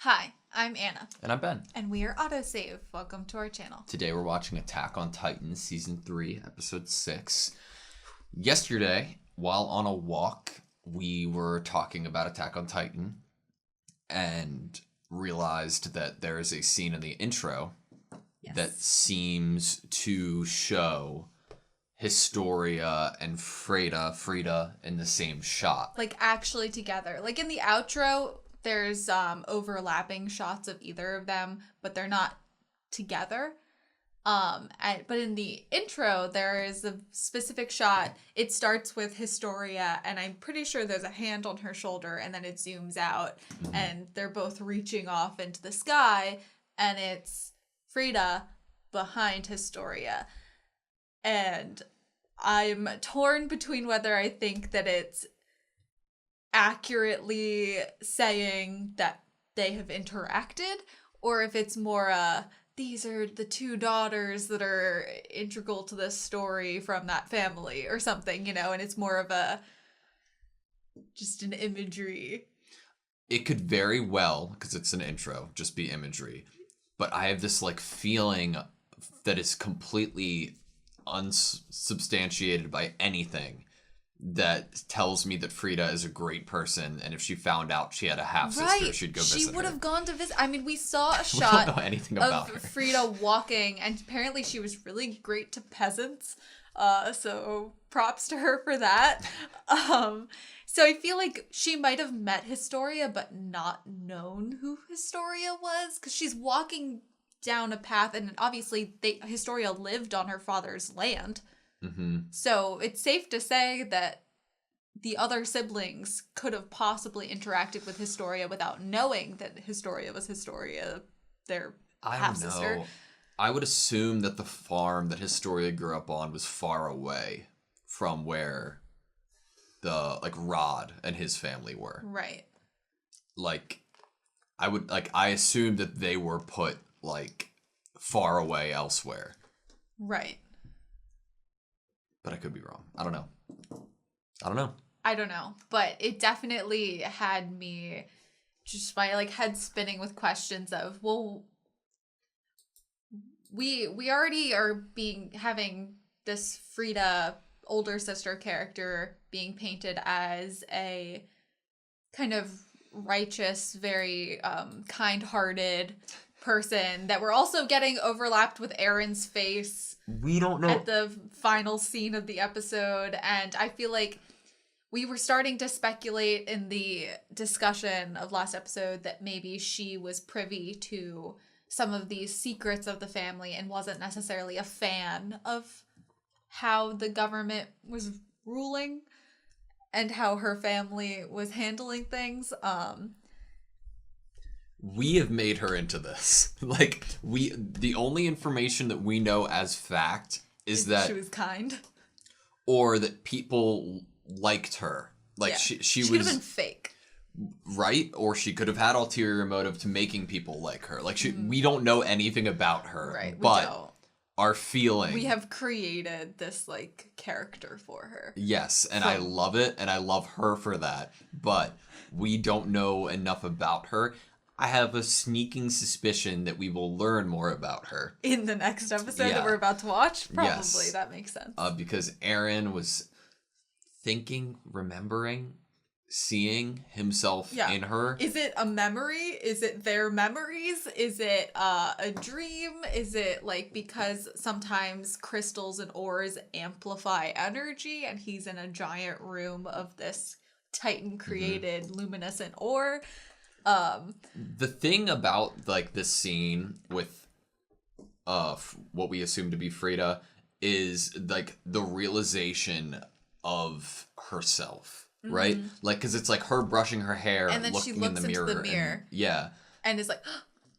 Hi, I'm Anna. And I'm Ben. And we are AutoSave. Welcome to our channel. Today we're watching Attack on Titan Season 3, Episode 6. Yesterday, while on a walk, we were talking about Attack on Titan and realized that there is a scene in the intro that seems to show Historia and Frida in the same shot. Like actually together. Like in the outro, there's overlapping shots of either of them, but they're not together. But in the intro, there is a specific shot. It starts with Historia, and I'm pretty sure there's a hand on her shoulder, and then it zooms out, and they're both reaching off into the sky, and it's Frida behind Historia. And I'm torn between whether I think that it's accurately saying that they have interacted, or if it's more these are the two daughters that are integral to this story from that family or something, and it's more of just an imagery. It could very well, because it's an intro, just be imagery. But I have this feeling that is completely unsubstantiated by anything that tells me that Frida is a great person, and if she found out she had a half-sister, she'd go visit her. She would have gone to visit. I mean, we saw a shot we don't know anything about her. Frida walking, and apparently she was really great to peasants, so props to her for that. So I feel like she might have met Historia, but not known who Historia was, because she's walking down a path, and obviously Historia lived on her father's land. Mm-hmm. So it's safe to say that the other siblings could have possibly interacted with Historia without knowing that Historia was Historia, their half-sister. I don't know. I would assume that the farm that Historia grew up on was far away from where the Rod and his family were. Right. I assumed that they were put far away elsewhere. Right. But I could be wrong. I don't know. But it definitely had me just my head spinning with questions of, well, we already are having this Frida older sister character being painted as a kind of righteous, very kind-hearted person that we're also getting overlapped with Aaron's face. We don't know. At the final scene of the episode, and I feel like we were starting to speculate in the discussion of last episode that maybe she was privy to some of these secrets of the family and wasn't necessarily a fan of how the government was ruling and how her family was handling things. We have made her into this. The only information that we know as fact is that she was kind. Or that people liked her. She could have been fake. Right? Or she could have had ulterior motive to making people like her. We don't know anything about her. Right, but don't. Our feeling. We have created this character for her. Yes, and I love it, and I love her for that. But we don't know enough about her. I have a sneaking suspicion that we will learn more about her. In the next episode that we're about to watch? Probably, yes. That makes sense. Because Aaron was remembering, seeing himself in her. Is it a memory? Is it their memories? Is it a dream? Is it because sometimes crystals and ores amplify energy and he's in a giant room of this Titan-created luminescent ore? The thing about this scene with what we assume to be Frida is the realization of herself, right? Because it's her brushing her hair and then looking she looks in the mirror. Into the mirror. And it's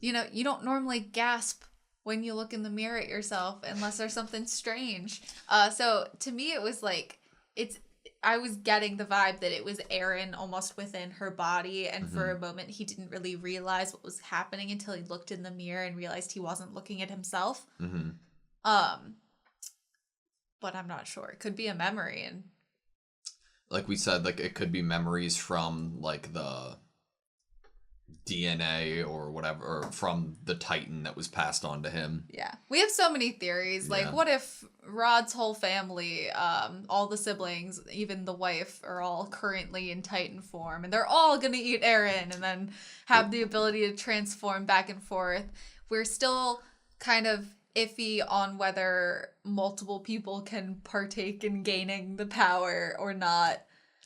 you don't normally gasp when you look in the mirror at yourself unless there's something strange. So to me it was I was getting the vibe that it was Aaron almost within her body, and for a moment he didn't really realize what was happening until he looked in the mirror and realized he wasn't looking at himself. But I'm not sure. It could be a memory, and like we said, it could be memories from the DNA or whatever, or from the Titan that was passed on to him. Yeah. We have so many theories. Like, Yeah. what if Rod's whole family, all the siblings, even the wife, are all currently in Titan form, and they're all gonna eat Eren and then have the ability to transform back and forth? We're still kind of iffy on whether multiple people can partake in gaining the power or not.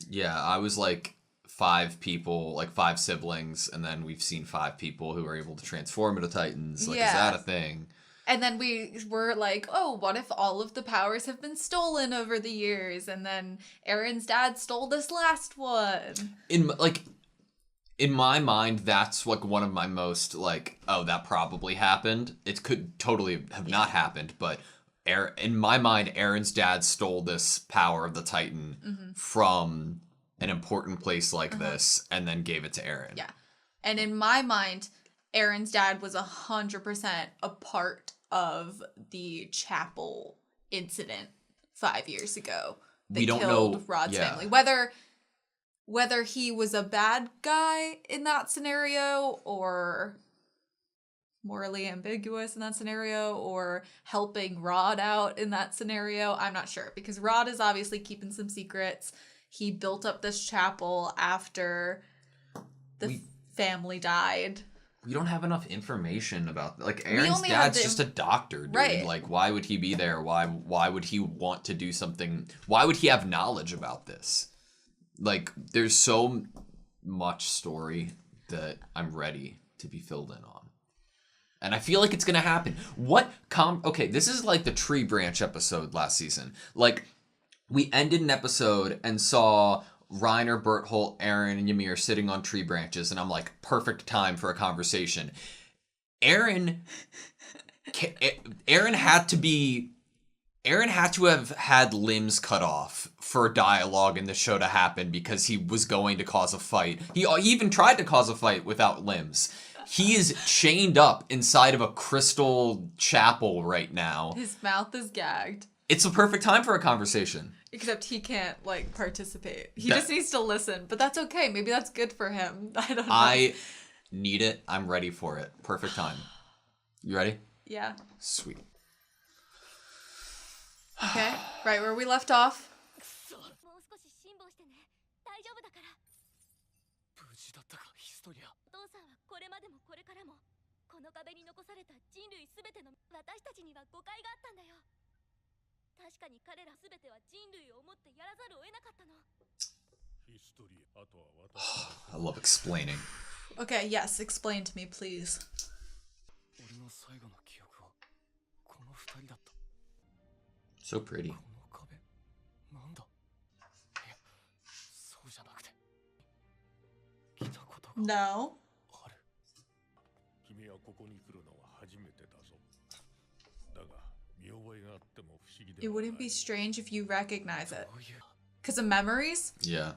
Yeah, I was like 5 people, like 5 siblings, and then we've seen 5 people who are able to transform into Titans. Like, is that a thing? And then we were like, oh, what if all of the powers have been stolen over the years? And then Eren's dad stole this last one. In my mind, that's like one of my most like, oh, that probably happened. It could totally have not happened, but in my mind, Eren's dad stole this power of the Titan from an important place like this and then gave it to Eren. Yeah. And in my mind, Eren's dad was 100% a part of the chapel incident 5 years ago that We don't killed know Rod's yeah. family. Whether he was a bad guy in that scenario or morally ambiguous in that scenario or helping Rod out in that scenario, I'm not sure, because Rod is obviously keeping some secrets. He built up this chapel after the family died. We don't have enough information about like Eren's dad's just a doctor, dude. Right. Like, why would he be there? Why would he want to do something? Why would he have knowledge about this? Like, there's so much story that I'm ready to be filled in on. And I feel like it's gonna happen. Okay, this is like the tree branch episode last season. Like, we ended an episode and saw Reiner, Bertholdt, Eren, and Ymir sitting on tree branches, and I'm like, perfect time for a conversation. Eren had to have had limbs cut off for dialogue in the show to happen because he was going to cause a fight. He even tried to cause a fight without limbs. He is chained up inside of a crystal chapel right now. His mouth is gagged. It's a perfect time for a conversation. Except he can't, like, participate. He just needs to listen. But that's okay. Maybe that's good for him. I don't know. I need it. I'm ready for it. Perfect time. You ready? Yeah. Sweet. Okay. Right where we left off. I love explaining. Okay, yes. Explain to me, please. So pretty. No. It wouldn't be strange if you recognize it. Because of memories? Yeah.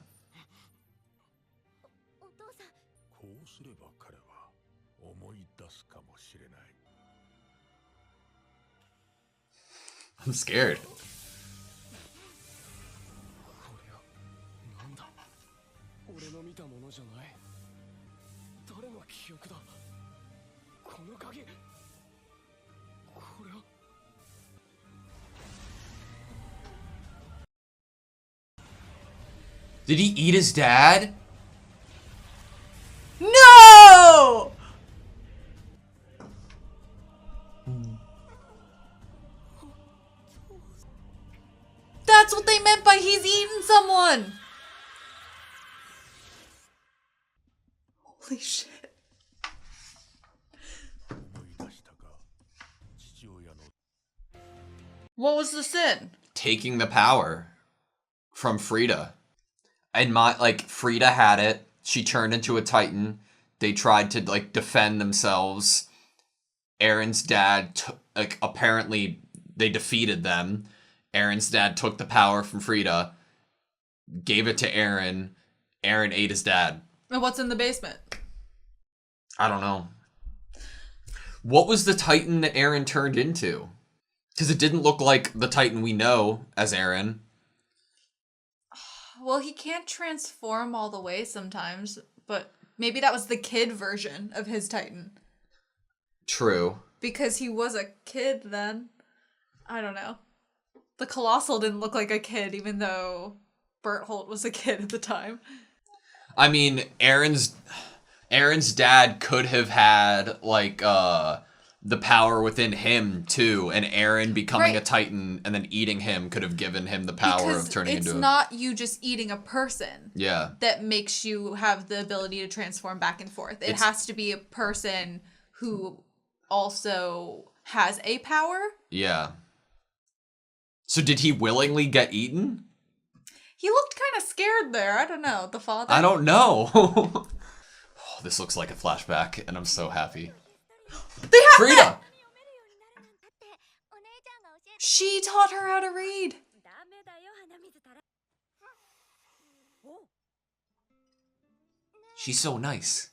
I'm scared. Did he eat his dad? No! That's what they meant by he's eaten someone! Holy shit. What was the sin? Taking the power from Frida. And Frida had it. She turned into a Titan. They tried to like defend themselves. Eren's dad apparently they defeated them. Eren's dad took the power from Frida, gave it to Eren. Eren ate his dad. And what's in the basement? I don't know. What was the Titan that Eren turned into? Because it didn't look like the Titan we know as Eren. Well, he can't transform all the way sometimes, but Maybe that was the kid version of his Titan. True. Because he was a kid then. I don't know. The Colossal didn't look like a kid, even though Berthold was a kid at the time. I mean, Aaron's dad could have had, like, the power within him too, and Aaron becoming a Titan and then eating him could have given him the power of turning into. It's not you just eating a person. Yeah. That makes you have the ability to transform back and forth. It has to be a person who also has a power. Yeah. So did he willingly get eaten? He looked kind of scared there. I don't know. The father. I don't know. Oh, this looks like a flashback, and I'm so happy. They have Frida! She taught her how to read. She's so nice.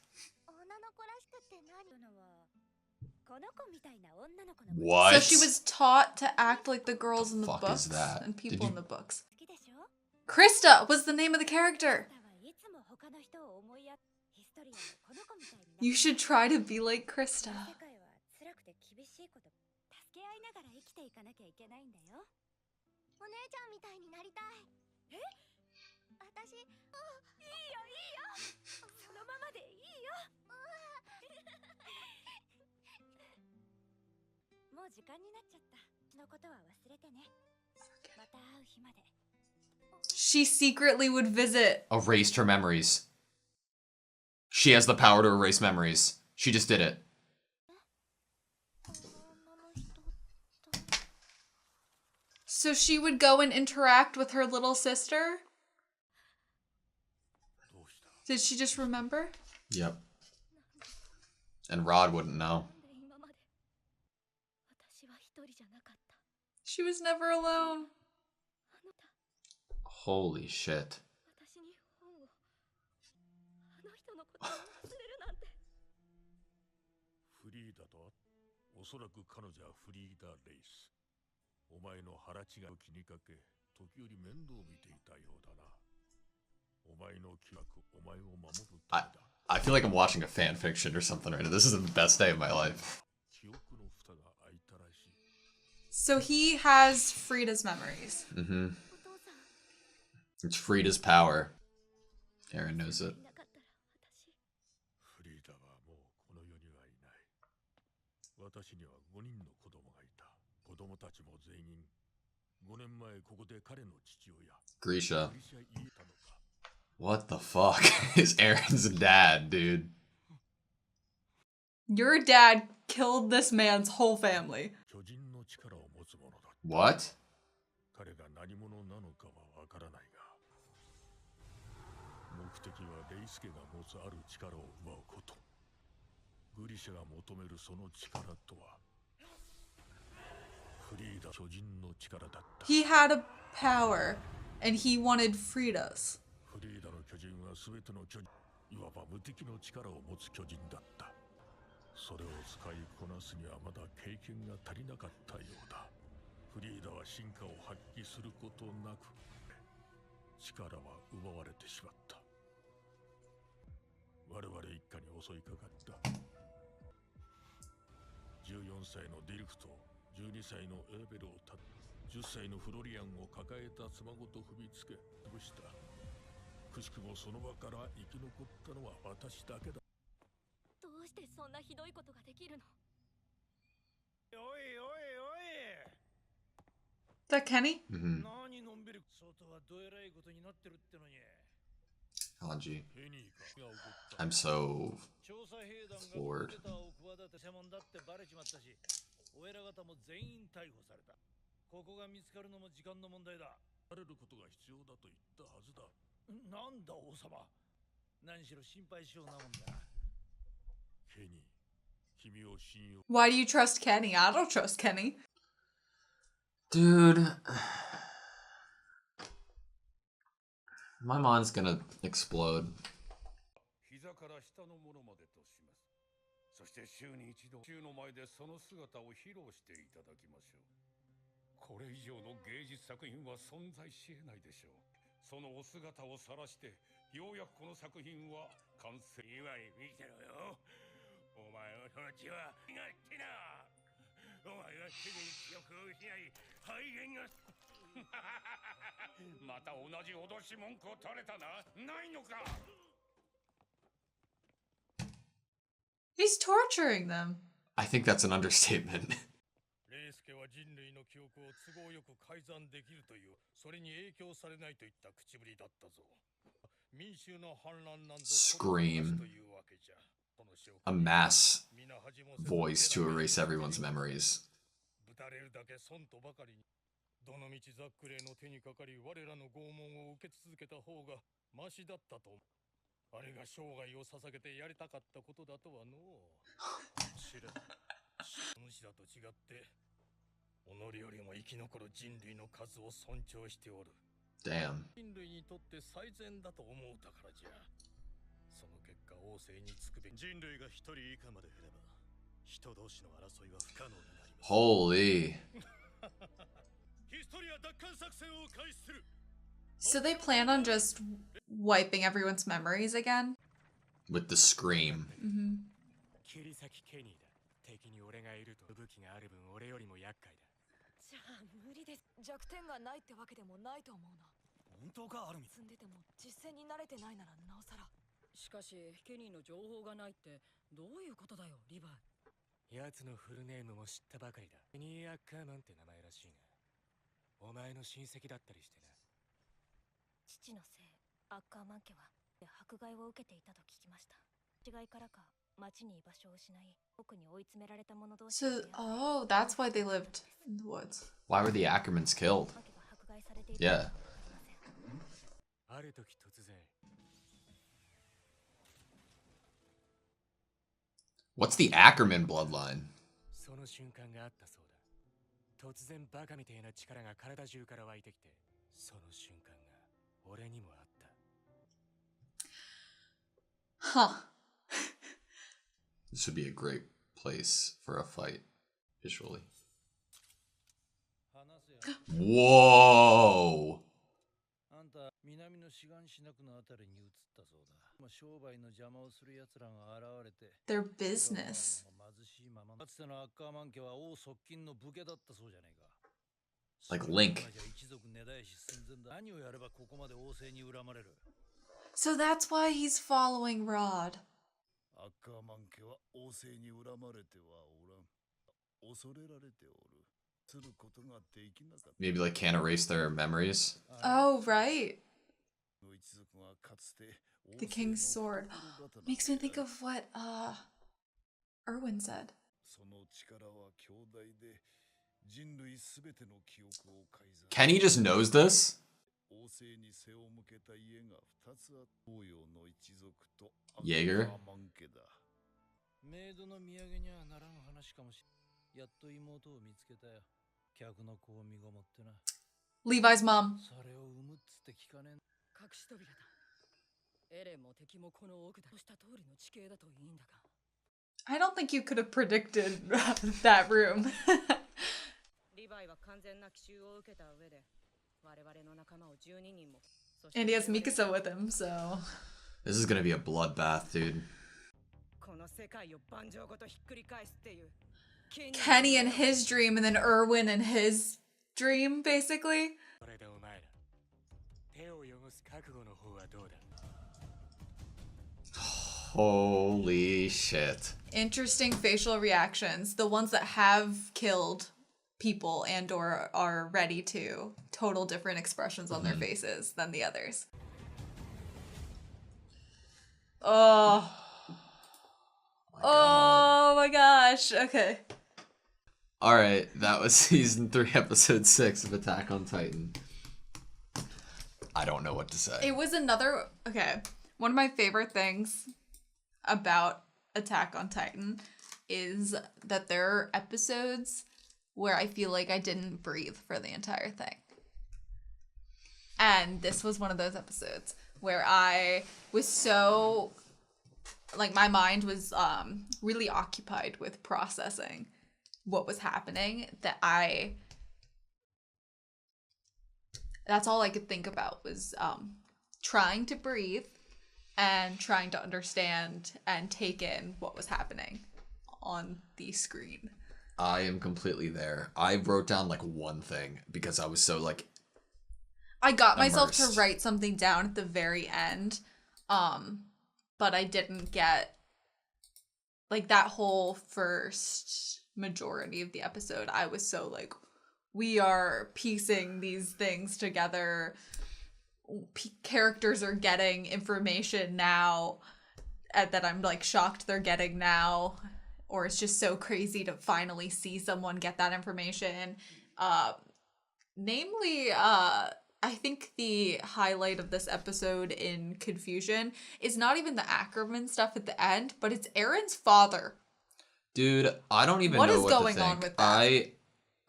What? So she was taught to act like the girls in the fuck books is that? and people in the books. Krista was the name of the character. You should try to be like Krista. She secretly would visit. Erased her memories. She has the power to erase memories. She just did it. So she would go and interact with her little sister? Did she just remember? Yep. And Rod wouldn't know. She was never alone. Holy shit. I feel like I'm watching a fan fiction or something right now. This is the best day of my life. So he has Frida's memories. Mm-hmm. It's Frida's power. Aaron knows it. Grisha. What the fuck is Aaron's dad, dude? Your dad killed this man's whole family. What? He had a power, and he wanted Frida's. Is that Kenny? Mm-hmm. Hanji. I'm so floored. Why do you trust Kenny? I don't trust Kenny. Dude. My mind's gonna explode. ようやくこの作品は完成。今見てろよ。お前のその血はがってな。お前がすぐに記憶を失い肺炎がまた同じ脅し文句を垂れたな。ないのか。 He's torturing them. I think that's an understatement. レイスケは人類の記憶を都合よく改ざんできるという、それに影響されないといった口ぶりだったぞ。民衆の反乱なんぞ Scream. というわけじゃ。A mass voice to erase everyone's memories. ぶたれるだけ損とばかりに。どのみちザックレーの手にかかり、我らの拷問を受け続けた方がマシだったと。あれが生涯を捧げてやりたかったことだとはのう。知らん。主だと違って、己よりも生き残る人類の数を尊重しておる。Damn. 人類にとって最善だと思うたからじゃ。その結果、王政につくべき人類が一人以下まで減れば、人同士の争いは不可能になります。Holy. ヒストリア奪還作戦を開始する。 So they plan on just wiping everyone's memories again? With the scream. Mm-hmm. 切り裂きケニーだ。敵に俺がいると武器がある分俺よりも厄介だ。じゃあ無理です。弱点がないってわけでもないと思うな。本当か、アルミ。積んでても実戦に慣れてないならなおさら。しかしケニーの情報がないってどういうことだよ、リヴァイ。奴のフルネームも知ったばかりだ。ケニー・アッカーマンって名前らしいが、お前の親戚だったりしてな。父のせい、アッカーマン家は迫害を受けていたと聞きました。違いからか町に居場所を失い、奥に追い詰められた者同士。 So, oh, that's why they lived in the woods. Why were the Ackermans killed? Yeah. ある時突然。 What's the Ackerman bloodline? その瞬間があったそうだ。突然バカみたいな力が体中から湧いてきて、その瞬間が俺にもあった。 Huh. This would be a great place for a fight, visually. Whoa! Their business. Like Link. So that's why he's following Rod. Maybe like can't erase their memories. Oh, right. The King's Sword. Makes me think of what Erwin said. Kenny just knows this? Jaeger? Levi's mom. I don't think you could have predicted that room. And he has Mikasa with him, so... This is gonna be a bloodbath, dude. Kenny in his dream, and then Erwin in his dream, basically. Holy shit. Interesting facial reactions. The ones that have killed people and or are ready to. Total different expressions on their faces than the others. Oh. Oh my gosh. Okay. Alright, that was season 3, episode 6 of Attack on Titan. I don't know what to say. It was another... Okay. One of my favorite things about Attack on Titan is that there are episodes where I feel like I didn't breathe for the entire thing. And this was one of those episodes where I was so... Like, my mind was really occupied with processing what was happening that that's all I could think about was trying to breathe and trying to understand and take in what was happening on the screen. I am completely there. I wrote down like one thing because I was so like I got myself to immersed. write something down at the very end, but I didn't get like that whole first majority of the episode. I was so like, we are piecing these things together. Characters are getting information now that I'm like shocked they're getting now, or it's just so crazy to finally see someone get that information. Namely, I think the highlight of this episode in confusion is not even the Ackerman stuff at the end, but it's Aaron's father. Dude, I don't even What know is what going to think. on with that?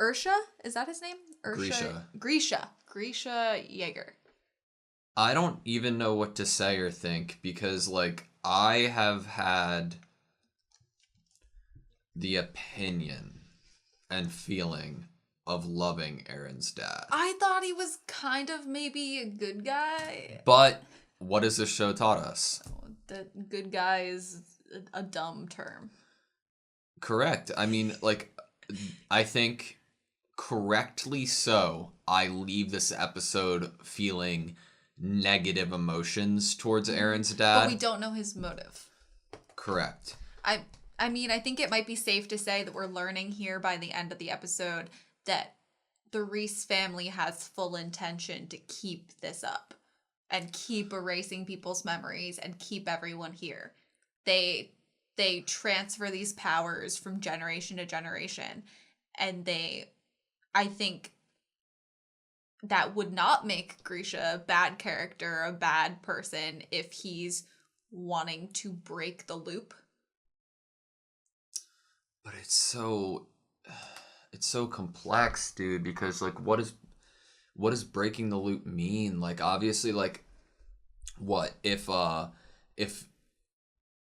Ursha? Is that his name? Grisha Yeager. I don't even know what to say or think because like I have had the opinion and feeling of loving Aaron's dad. I thought he was kind of maybe a good guy. But what has this show taught us? That good guy is a dumb term. Correct. I mean, like, I think correctly so, I leave this episode feeling negative emotions towards Aaron's dad. But we don't know his motive. Correct. I mean, I think it might be safe to say that we're learning here by the end of the episode that the Reese family has full intention to keep this up and keep erasing people's memories and keep everyone here. They transfer these powers from generation to generation, and I think that would not make Grisha a bad character, a bad person, if he's wanting to break the loop. But it's so complex, dude, because like what does breaking the loop mean? Like obviously like what if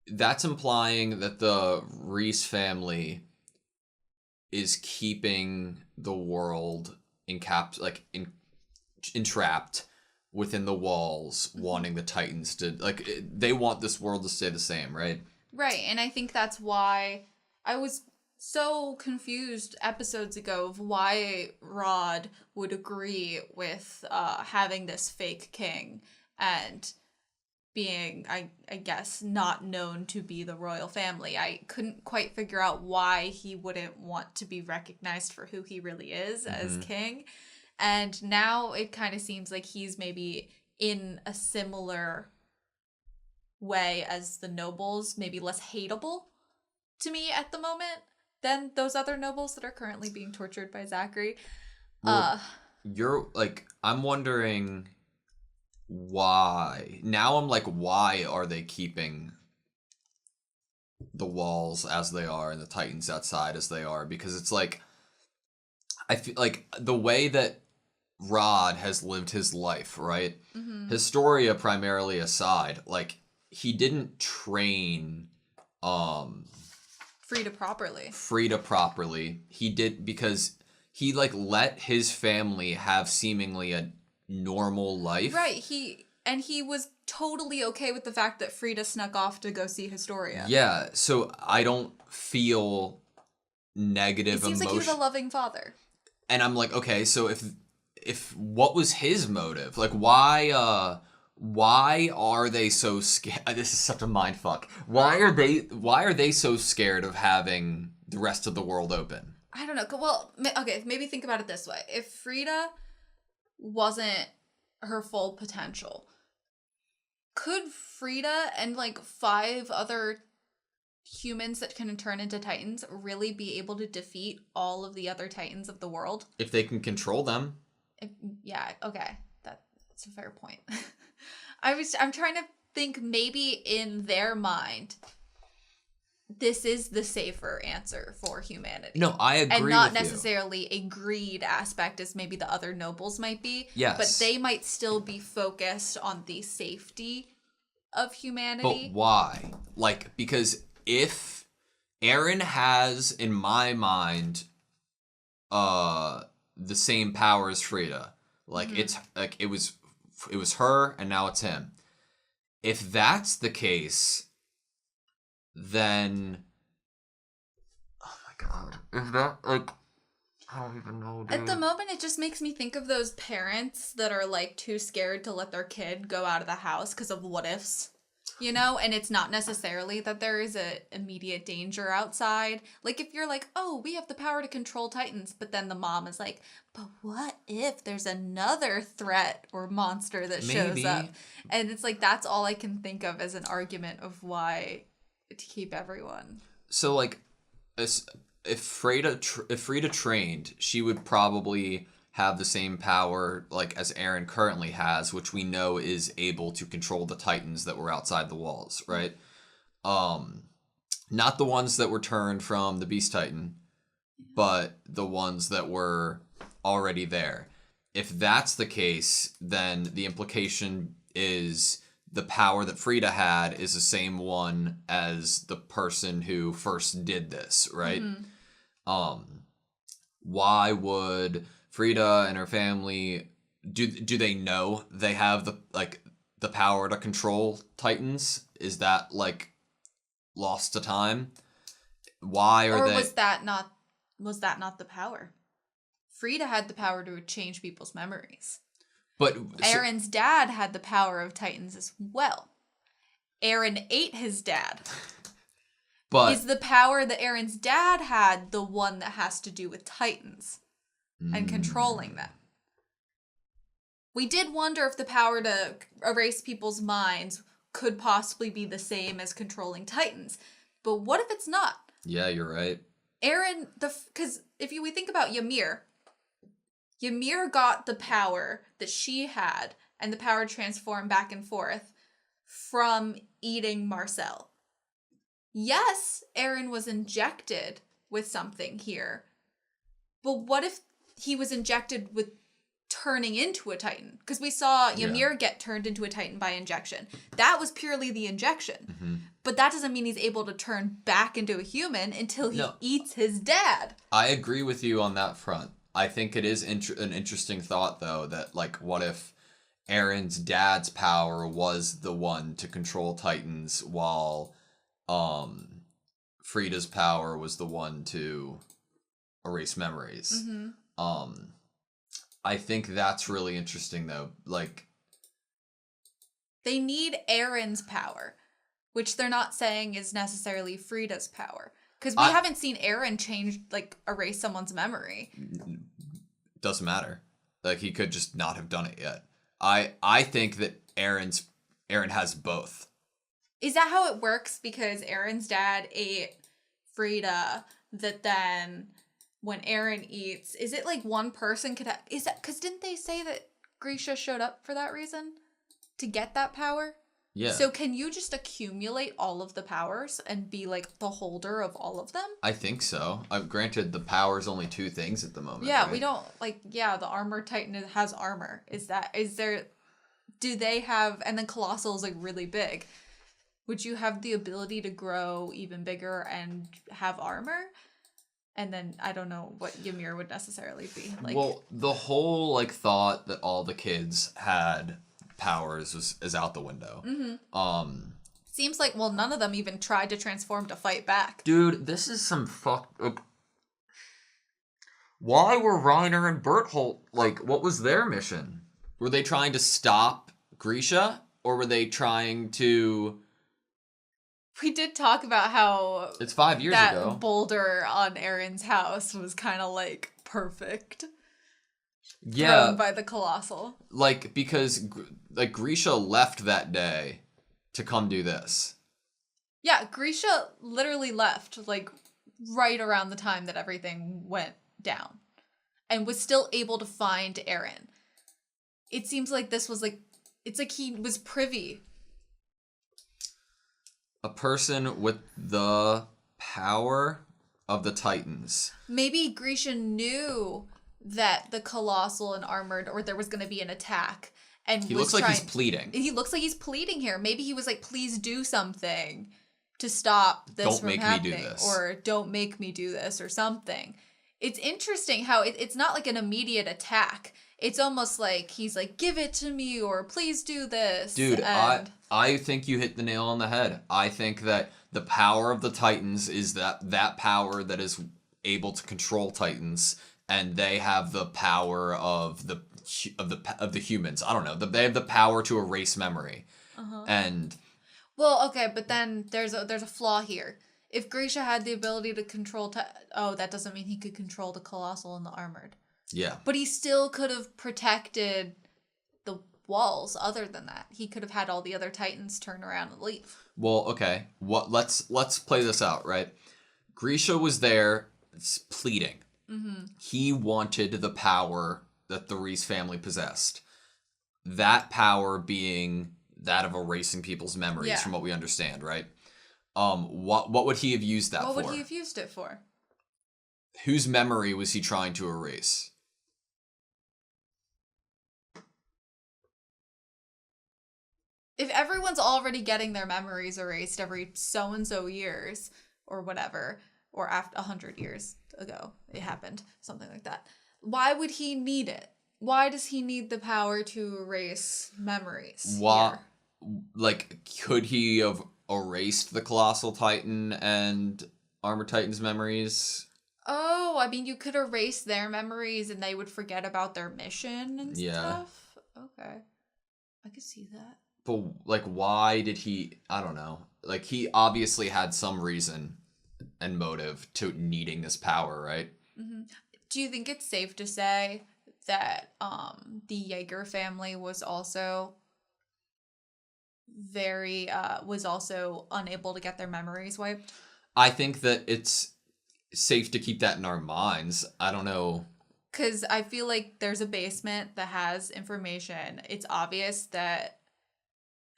that's implying that the Reese family is keeping the world entrapped within the walls, wanting the Titans to like they want this world to stay the same, right? Right, and I think that's why I was so confused episodes ago of why Rod would agree with having this fake king and being, I guess, not known to be the royal family. I couldn't quite figure out why he wouldn't want to be recognized for who he really is as king. And now it kind of seems like he's maybe in a similar way as the nobles, maybe less hateable to me at the moment than those other nobles that are currently being tortured by Zachary. Well, I'm wondering why. Now I'm like, why are they keeping the walls as they are and the Titans outside as they are? Because it's like, I feel like the way that Rod has lived his life, right? Mm-hmm. Historia primarily aside, like, he didn't train Frida properly. He did because he like let his family have seemingly a normal life. Right. He was totally okay with the fact that Frida snuck off to go see Historia. Yeah, so I don't feel negative emotion. It seems like he was a loving father. And I'm like, okay, so if what was his motive? Like why are they so scared? This is such a mind fuck. Why are they so scared of having the rest of the world open? I don't know. Well, okay, maybe think about it this way. If Frida wasn't her full potential, could Frida and like 5 other humans that can turn into Titans really be able to defeat all of the other Titans of the world? If they can control them. Yeah, okay. That's a fair point. I'm trying to think maybe in their mind this is the safer answer for humanity. No, I agree with you. And not necessarily a greed aspect as maybe the other nobles might be. Yes. But they might still be focused on the safety of humanity. But why? Like, because if Aaron has, in my mind, the same power as Frida, like it's like it was her and now it's him. if that's the case, then oh my god, is that like I don't even know, dude. At the moment, it just makes me think of those parents that are like too scared to let their kid go out of the house because of what ifs, you know? And it's not necessarily that there is a immediate danger outside. Like if you're like, oh, we have the power to control Titans, but then the mom is like, but what if there's another threat or monster that shows Maybe. up? And it's like, that's all I can think of as an argument of why to keep everyone. So like, if Frida trained, she would probably have the same power like as Eren currently has, which we know is able to control the Titans that were outside the walls, right? Not the ones that were turned from the Beast Titan, but the ones that were already there. If that's the case, then the implication is the power that Frida had is the same one as the person who first did this, right? Why would Frida and her family do they know they have the power to control Titans? Is that like lost to time? Why are they? Was that not the power? Frida had the power to change people's memories. But Eren's dad had the power of Titans as well. Eren ate his dad. But is the power that Eren's dad had the one that has to do with Titans and controlling them? We did wonder if the power to erase people's minds could possibly be the same as controlling Titans. But what if it's not? Yeah, you're right. Eren, because if we think about Ymir got the power that she had and the power to transform back and forth from eating Marcel. Yes, Eren was injected with something here, but what if he was injected with turning into a Titan? Because we saw Ymir get turned into a Titan by injection. That was purely the injection. But that doesn't mean he's able to turn back into a human until he eats his dad. I agree with you on that front. I think it is an interesting thought, though, that, like, what if Eren's dad's power was the one to control Titans while Frida's power was the one to erase memories? I think that's really interesting, though. Like, they need Eren's power, which they're not saying is necessarily Frida's power. Because we haven't seen Eren erase someone's memory. Doesn't matter. Like, he could just not have done it yet. I think that Eren has both. Is that how it works? Because Eren's dad ate Frida, that then when Eren eats, is it like one person could have... Is that... Because didn't they say that Grisha showed up for that reason? To get that power? Yeah. So can you just accumulate all of the powers and be like the holder of all of them? I think so. Granted, the power's only 2 things at the moment. Yeah, right? we don't the armor titan has armor. Do they have, and then Colossal is like really big. Would you have the ability to grow even bigger and have armor? And then I don't know what Ymir would necessarily be like. Well, the whole like thought that all the kids had powers is out the window. Seems like none of them even tried to transform to fight back. Dude, this is some why were Reiner and Bertholdt what was their mission? Were they trying to stop Grisha, or were they trying to? We did talk about how it's 5 years ago. That boulder on Eren's house was kind of like perfect. Yeah, thrown by the Colossal. Because Grisha left that day to come do this. Yeah, Grisha literally left right around the time that everything went down, and was still able to find Eren. It seems like this was it's like he was privy. A person with the power of the Titans. Maybe Grisha knew that the Colossal and armored, or there was going to be an attack, and he looks like he's pleading. He looks like he's pleading here. Maybe he was like, "Please do something to stop this from happening," or "Don't make me do this," or something. it's interesting how it's not like an immediate attack. It's almost like he's like, give it to me or please do this. Dude, and I think you hit the nail on the head. I think that the power of the Titans is that power that is able to control Titans, and they have the power of the humans. I don't know. They have the power to erase memory. And well, okay, but then there's a flaw here. If Grisha had the ability to control that doesn't mean he could control the Colossal and the Armored. yeah. But he still could have protected the walls. Other than that, he could have had all the other Titans turn around and leave. Well, okay. Let's play this out, right? Grisha was there pleading. He wanted the power that the Reese family possessed. That power being that of erasing people's memories, from what we understand, right? What would he have used that for? What would he have used it for? Whose memory was he trying to erase? If everyone's already getting their memories erased every so-and-so years or whatever, or after 100 years ago it happened, something like that, why would he need it? Why does he need the power to erase memories? Why? Like, could he have erased the Colossal Titan and Armor Titan's memories? Oh, I mean, you could erase their memories and they would forget about their mission and stuff? Okay. I could see that. But, like, why did he... I don't know. Like, he obviously had some reason and motive to needing this power, right? Do you think it's safe to say that the Jaeger family was also was also unable to get their memories wiped? I think that it's safe to keep that in our minds. I don't know. Because I feel like there's a basement that has information. It's obvious that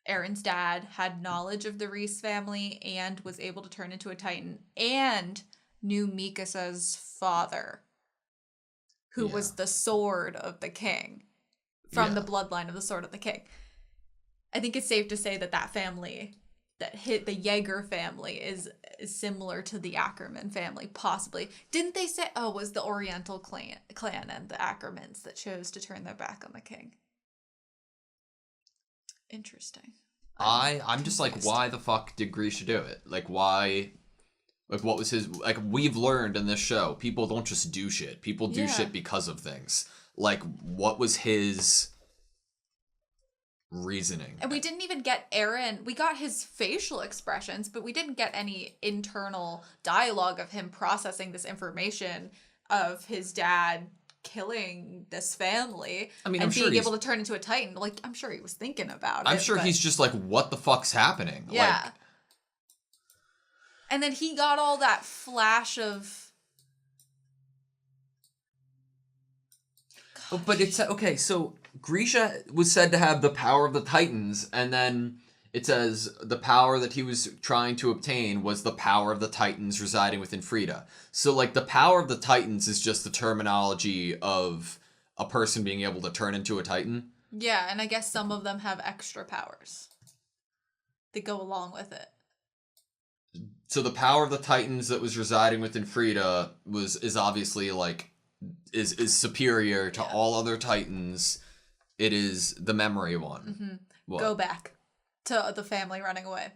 Aaron's dad had knowledge of the Reese family and was able to turn into a Titan and knew Mikasa's father, who was the Sword of the King, from the bloodline of the Sword of the King. I think it's safe to say that family, that hit the Jaeger family, is similar to the Ackerman family, possibly. Didn't they say, was the Oriental clan and the Ackermans that chose to turn their back on the king? Interesting. I'm just like, why the fuck did Grisha do it? Like, why? Like, what was his... Like, we've learned in this show, people don't just do shit. People do shit because of things. Like, what was his reasoning? And we didn't even get Aaron. We got his facial expressions, but we didn't get any internal dialogue of him processing this information of his dad killing this family. I mean, and being able to turn into a Titan. Like, I'm sure he was thinking about it. I'm sure he's just like, what the fuck's happening? Yeah. Like, and then he got all that flash of... Oh, but it's... Okay, so Grisha was said to have the power of the Titans, and then it says the power that he was trying to obtain was the power of the Titans residing within Frida. So, like, the power of the Titans is just the terminology of a person being able to turn into a Titan. Yeah, and I guess some of them have extra powers that go along with it. So the power of the Titans that was residing within Frida is obviously, like, is superior to all other Titans. It is the memory one. Mm-hmm. Go back to the family running away.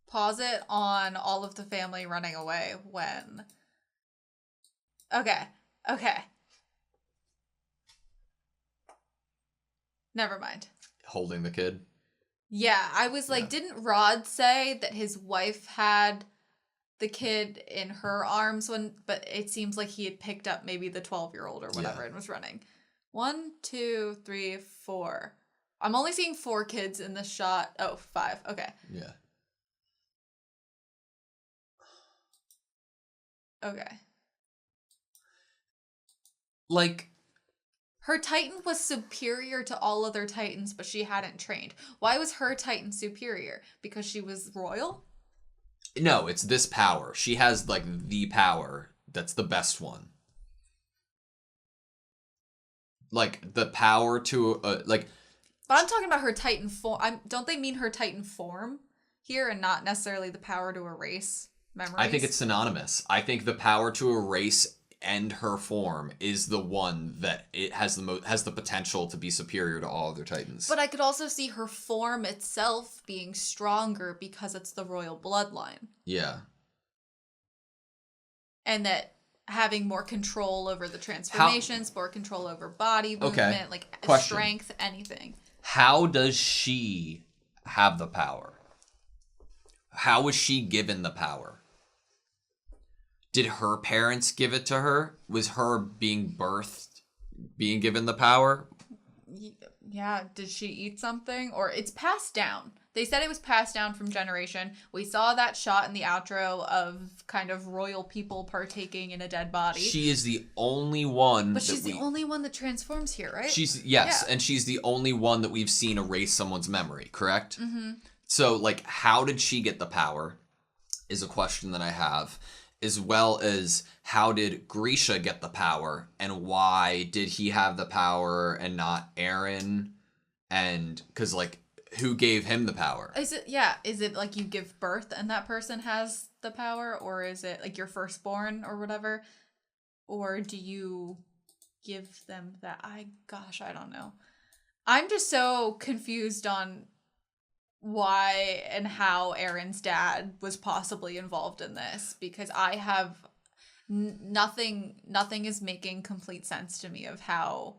Pause it on all of the family running away when... Okay. Never mind. Holding the kid? Yeah, I was like, didn't Rod say that his wife had the kid in her arms but it seems like he had picked up maybe the 12-year-old or whatever and was running. 1, 2, 3, 4. I'm only seeing 4 kids in this shot. Oh, 5. Okay. Yeah. Okay. Like, her Titan was superior to all other Titans, but she hadn't trained. Why was her Titan superior? Because she was royal? No, it's this power. She has, like, the power that's the best one. Like, the power to, like... But I'm talking about her Titan form. Don't they mean her Titan form here and not necessarily the power to erase memories. I think it's synonymous. I think the power to erase and her form is the one that it has the potential to be superior to all other Titans. But I could also see her form itself being stronger because it's the royal bloodline. Yeah. And that having more control over the transformations, more control over body movement, like Question. strength, anything. How does she have the power? How was she given the power? Did her parents give it to her? Was her being birthed being given the power? Yeah, did she eat something? Or it's passed down. They said it was passed down from generation. We saw that shot in the outro of kind of royal people partaking in a dead body. She is the only one. But she's the only one that transforms here, right? And she's the only one that we've seen erase someone's memory, correct? Mm-hmm. So, like, how did she get the power is a question that I have, as well as how did Grisha get the power, and why did he have the power and not Eren? And, because, like, who gave him the power? Is it like you give birth and that person has the power, or is it like your firstborn or whatever? Or do you give them that? I don't know. I'm just so confused on why and how Eren's dad was possibly involved in this, because I have nothing is making complete sense to me of how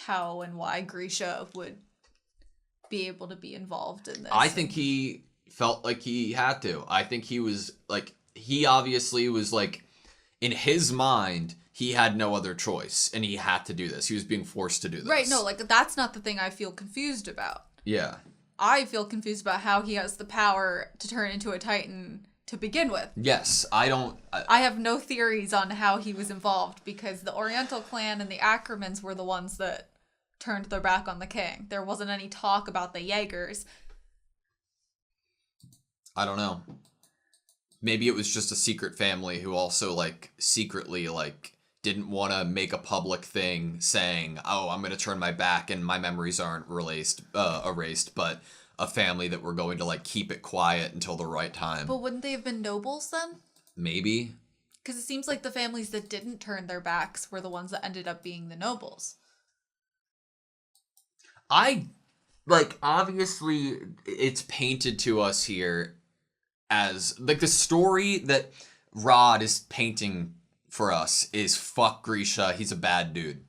and why Grisha would be able to be involved in this. I think he felt like he had to. I think he was like, he obviously was like, in his mind, he had no other choice and he had to do this. He was being forced to do this. Right, no, like that's not the thing I feel confused about. Yeah. I feel confused about how he has the power to turn into a Titan to begin with. Yes, I have no theories on how he was involved, because the Oriental clan and the Ackermans were the ones that turned their back on the king. There wasn't any talk about the Jaegers. I don't know. Maybe it was just a secret family who also, like, secretly, like, didn't want to make a public thing saying, oh, I'm going to turn my back and my memories aren't erased, but a family that we're going to, like, keep it quiet until the right time. But wouldn't they have been nobles then? Maybe. Because it seems like the families that didn't turn their backs were the ones that ended up being the nobles. Obviously, it's painted to us here as, like, the story that Rod is painting for us is fuck Grisha, he's a bad dude.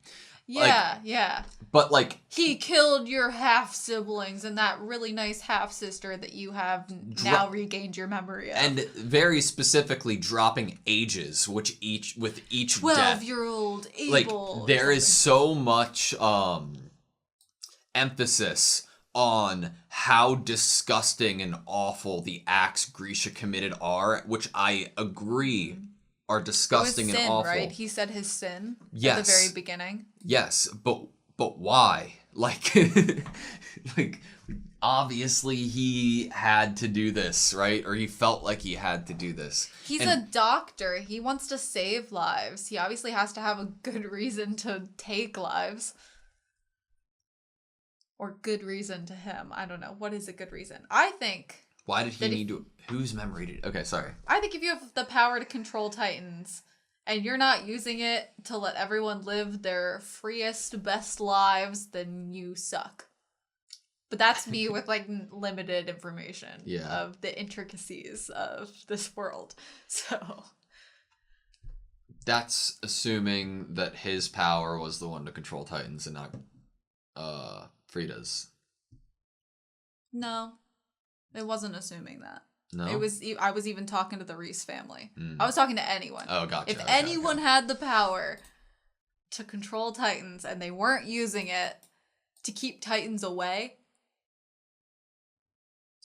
Yeah, like, yeah. But, like, he killed your half-siblings and that really nice half-sister that you have now regained your memory of. And very specifically dropping ages, with each 12-year-old Abel. Like, there is so much emphasis on how disgusting and awful the acts Grisha committed are, which I agree are disgusting sin, and awful. Right? He said his sin yes. at the very beginning. Yes, but why? Like, like, obviously he had to do this, right? Or he felt like he had to do this. He's a doctor. He wants to save lives. He obviously has to have a good reason to take lives. Or good reason to him. I don't know. What is a good reason? I think... Why did he need to... Whose memory did... Okay, sorry. I think if you have the power to control Titans, and you're not using it to let everyone live their freest, best lives, then you suck. But that's me with, like, limited information of the intricacies of this world. So... That's assuming that his power was the one to control Titans and not... Frida's. No, it wasn't assuming that. No, it was. I was even talking to the Reese family. I was talking to anyone. Oh, gotcha. If anyone had the power to control Titans and they weren't using it to keep Titans away,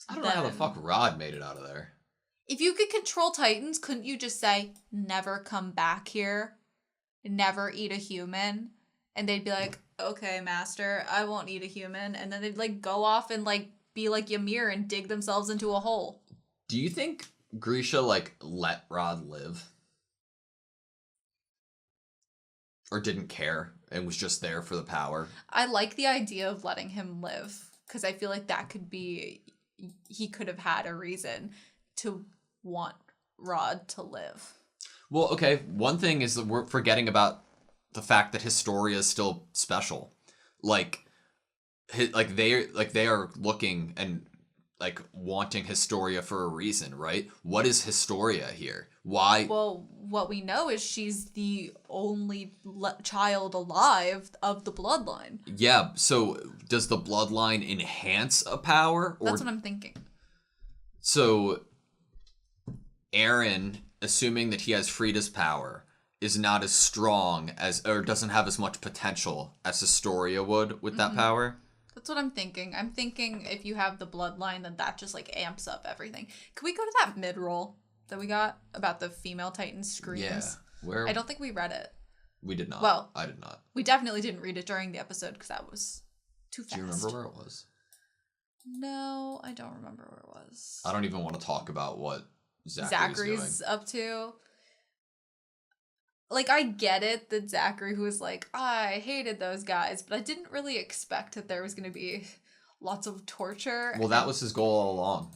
I don't know how the fuck Rod made it out of there. If you could control Titans, couldn't you just say, "Never come back here, never eat a human," and they'd be like, okay, master, I won't eat a human. And then they'd, like, go off and, like, be like Ymir and dig themselves into a hole. Do you think Grisha, like, let Rod live? Or didn't care and was just there for the power? I like the idea of letting him live. because I feel like that could be, he could have had a reason to want Rod to live. Well, okay, one thing is that we're forgetting about the fact that Historia is still special. Like they are looking and like wanting Historia for a reason, right? What is Historia here? Why? Well, what we know is she's the only child alive of the bloodline. Yeah, so does the bloodline enhance a power? Or That's what I'm thinking. so Aaron, assuming that he has Frida's power, is not as strong as, or doesn't have as much potential as Historia would with that power. That's what I'm thinking. I'm thinking if you have the bloodline, then that just like amps up everything. Can we go to that mid-roll that we got about the female Titan screams? Yeah, where I don't think we read it. we did not. Well, I did not. We definitely didn't read it during the episode because that was too fast. Do you remember where it was? No, I don't remember where it was. I don't even want to talk about what Zachary's up to. Like, I get it that Zachary, who was like, I hated those guys, but I didn't really expect that there was going to be lots of torture. Well, that was his goal all along.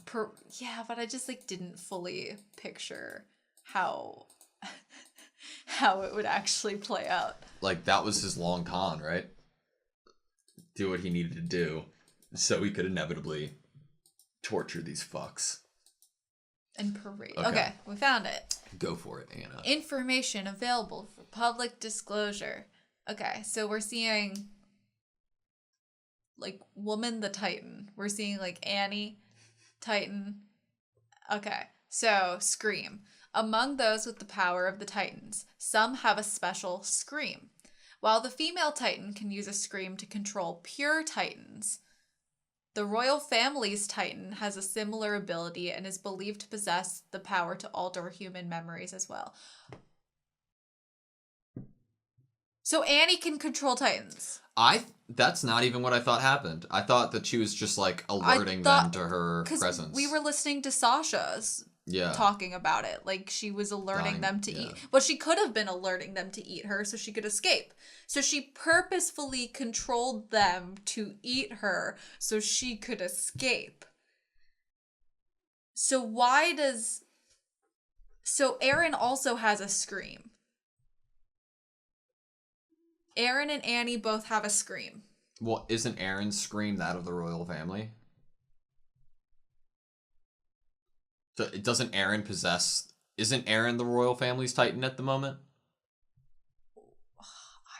Yeah, but I just, like, didn't fully picture how it would actually play out. Like, that was his long con, right? Do what he needed to do so he could inevitably torture these fucks. And parade. Okay, we found it. Go for it, Anna. Information available for public disclosure. Okay, so we're seeing like Woman the Titan. We're seeing like Annie, Titan. Okay, so Scream. Among those with the power of the Titans, some have a special scream. While the female Titan can use a scream to control pure Titans, the royal family's Titan has a similar ability and is believed to possess the power to alter human memories as well. So Annie can control Titans. That's not even what I thought happened. I thought that she was just like alerting them to her presence. We were listening to Sasha's talking about it. Like she was alerting them to eat. But she could have been alerting them to eat her so she could escape. So she purposefully controlled them to eat her so she could escape. So So Aaron also has a scream. Aaron and Annie both have a scream. Well, isn't Aaron's scream that of the royal family? So doesn't Aaron possess... Isn't Aaron the royal family's Titan at the moment?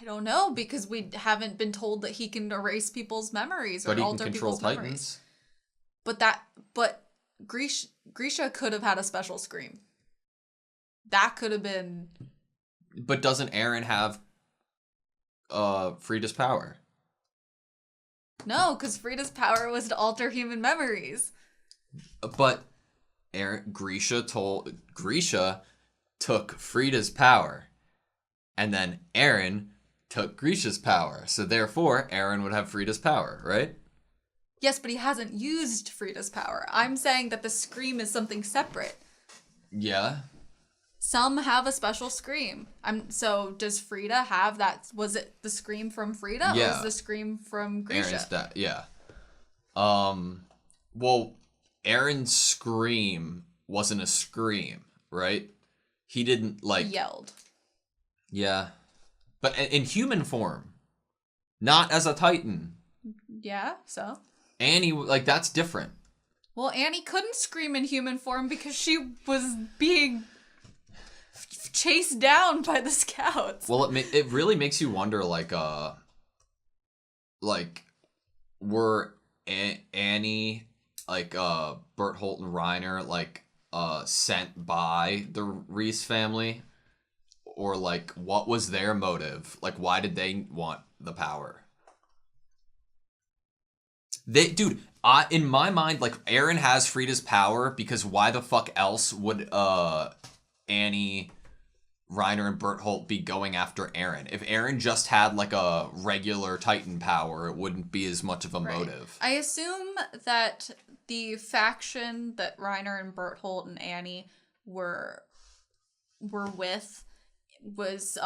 I don't know, because we haven't been told that he can erase people's memories or alter people's memories. But Grisha could have had a special scream. That could have been... But doesn't Aaron have Frida's power? No, because Frida's power was to alter human memories. But Grisha took Frida's power, and then Aaron took Grisha's power. So therefore, Aaron would have Frida's power, right? Yes, but he hasn't used Frida's power. I'm saying that the scream is something separate. Yeah. Some have a special scream. So does Frida have that? Was it the scream from Frida? Yeah. Or was the scream from Grisha? Yeah. Well, Aaron's scream wasn't a scream, right? He didn't like... He yelled. Yeah. But in human form. Not as a Titan. Yeah, so? Annie, like, that's different. Well, Annie couldn't scream in human form because she was being chased down by the scouts. Well, it really makes you wonder, like were Annie, like, Berthold and Reiner, like, sent by the Reese family? Or, like, what was their motive? Like, why did they want the power? In my mind, like, Aaron has Frida's power because why the fuck else would Annie, Reiner, and Berthold be going after Aaron? If Aaron just had like a regular Titan power, it wouldn't be as much of a motive. I assume that the faction that Reiner and Berthold and Annie were with was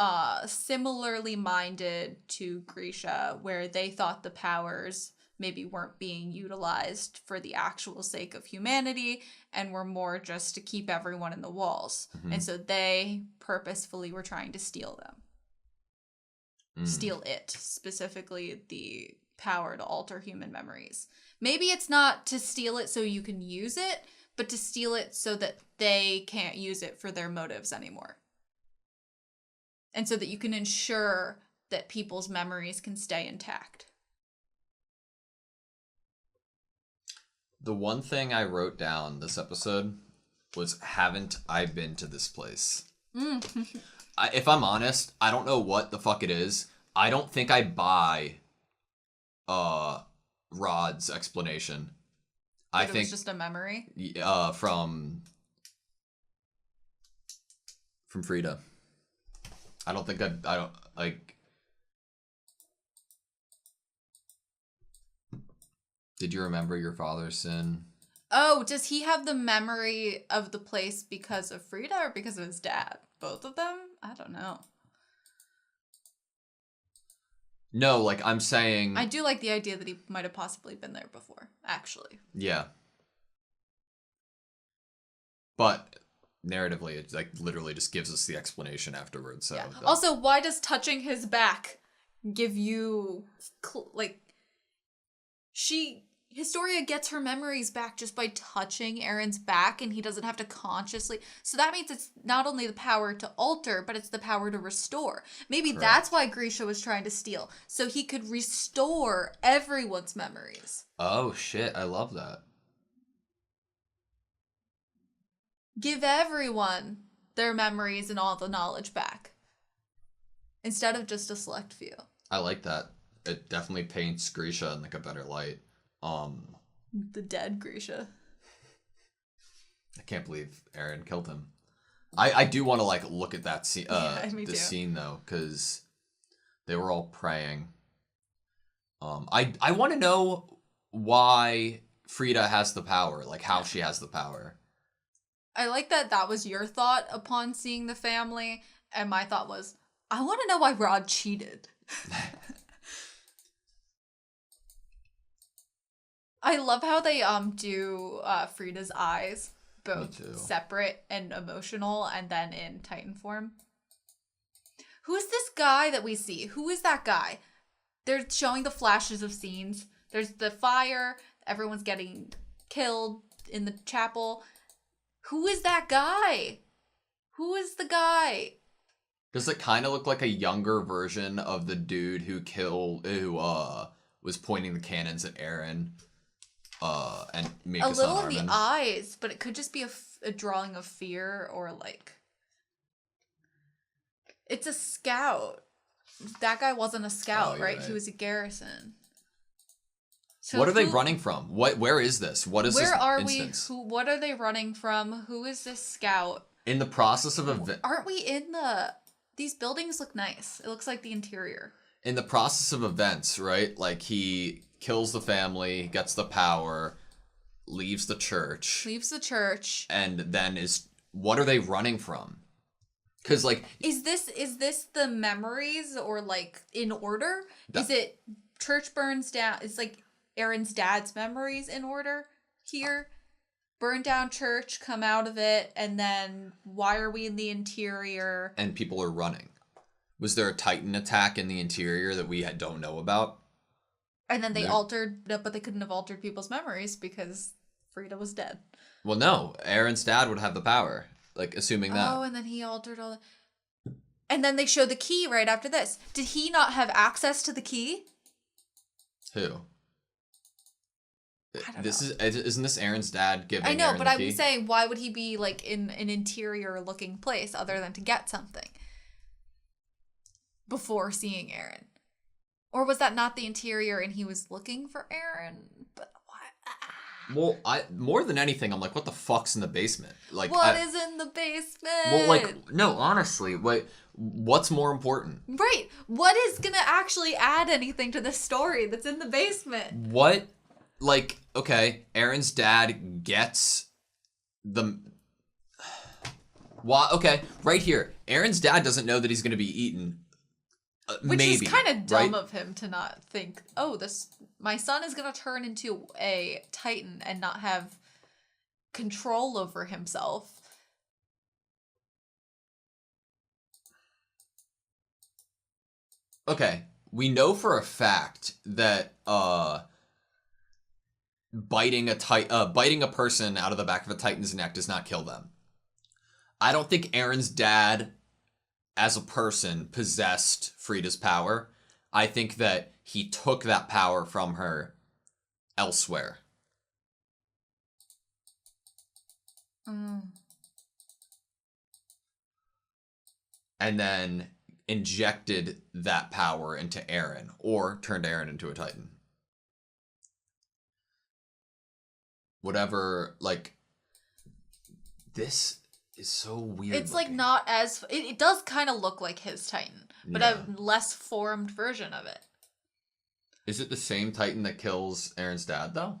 similarly minded to Grisha, where they thought the powers maybe weren't being utilized for the actual sake of humanity and were more just to keep everyone in the walls. And so they purposefully were trying to steal them. Steal it, specifically the power to alter human memories. Maybe it's not to steal it so you can use it, but to steal it so that they can't use it for their motives anymore. And so that you can ensure that people's memories can stay intact. The one thing I wrote down this episode was, haven't I been to this place? If I'm honest, I don't know what the fuck it is. I don't think I buy Rod's explanation. I think it was just a memory? From Frida. I don't think I don't, like... Did you remember your father's sin? Oh, does he have the memory of the place because of Frida or because of his dad? Both of them? I don't know. No, like, I'm saying... I do like the idea that he might have possibly been there before, actually. Yeah. But narratively, it, like, literally just gives us the explanation afterwards. So yeah. Also, why does touching his back give you, like... Historia gets her memories back just by touching Aaron's back, and he doesn't have to consciously. So that means it's not only the power to alter, but it's the power to restore. Maybe Correct. That's why Grisha was trying to steal, so he could restore everyone's memories. Oh, shit. I love that. Give everyone their memories and all the knowledge back, instead of just a select few. I like that. It definitely paints Grisha in, like, a better light. The dead Grisha. I can't believe Aaron killed him. I do want to, like, look at that scene, me too. scene though, because they were all praying. I want to know why Frida has the power, like how she has the power. I like that was your thought upon seeing the family, and my thought was, I want to know why Rod cheated. I love how they do Frida's eyes, both separate and emotional, and then in Titan form. Who is this guy that we see? Who is that guy? They're showing the flashes of scenes. There's the fire, everyone's getting killed in the chapel. Who is that guy? Who is the guy? Does it kind of look like a younger version of the dude who was pointing the cannons at Aaron? And make a us little on in the eyes, but it could just be a drawing of fear, or like it's a scout. That guy wasn't a scout, right? He was a garrison. So what are they running from? Where is this? What is this instance? What are they running from? Who is this scout? In the process of aren't we in these buildings look nice. It looks like the interior. In the process of events, right? Like, he kills the family, gets the power, leaves the church. And then what are they running from? Because, like... Is this the memories, or, like, in order? Is it church burns down? It's, like, Aaron's dad's memories in order here? Burn down church, come out of it, and then why are we in the interior? And people are running. Was there a Titan attack in the interior that we don't know about? And then they altered, but they couldn't have altered people's memories because Frida was dead. Well, no. Aaron's dad would have the power, like, assuming that. Oh, and then he altered all the... And then they show the key right after this. Did he not have access to the key? Who? I don't know. Isn't this Aaron's dad giving I know, Aaron but the I'm key? saying, why would he be, like, in an interior-looking place other than to get something before seeing Aaron? Or was that not the interior and he was looking for Aaron? But what? Well, more than anything, I'm like, what the fuck's in the basement? Like, what is in the basement? Well, like, no, honestly, what's more important? Right. What is gonna actually add anything to the story that's in the basement? What? Like, okay, Aaron's dad gets the... Why? Okay, right here. Aaron's dad doesn't know that he's going to be eaten. Which maybe, is kind of dumb right? of him to not think, oh, this my son is going to turn into a Titan and not have control over himself. Okay, we know for a fact that biting a person out of the back of a Titan's neck does not kill them. I don't think Aaron's dad, as a person, possessed Frida's power. I think that he took that power from her elsewhere. And then injected that power into Aaron, or turned Aaron into a Titan. Whatever, like, this is so weird. It's like not as, it does kind of look like his Titan, but a less formed version of it. Is it the same Titan that kills Aaron's dad, though?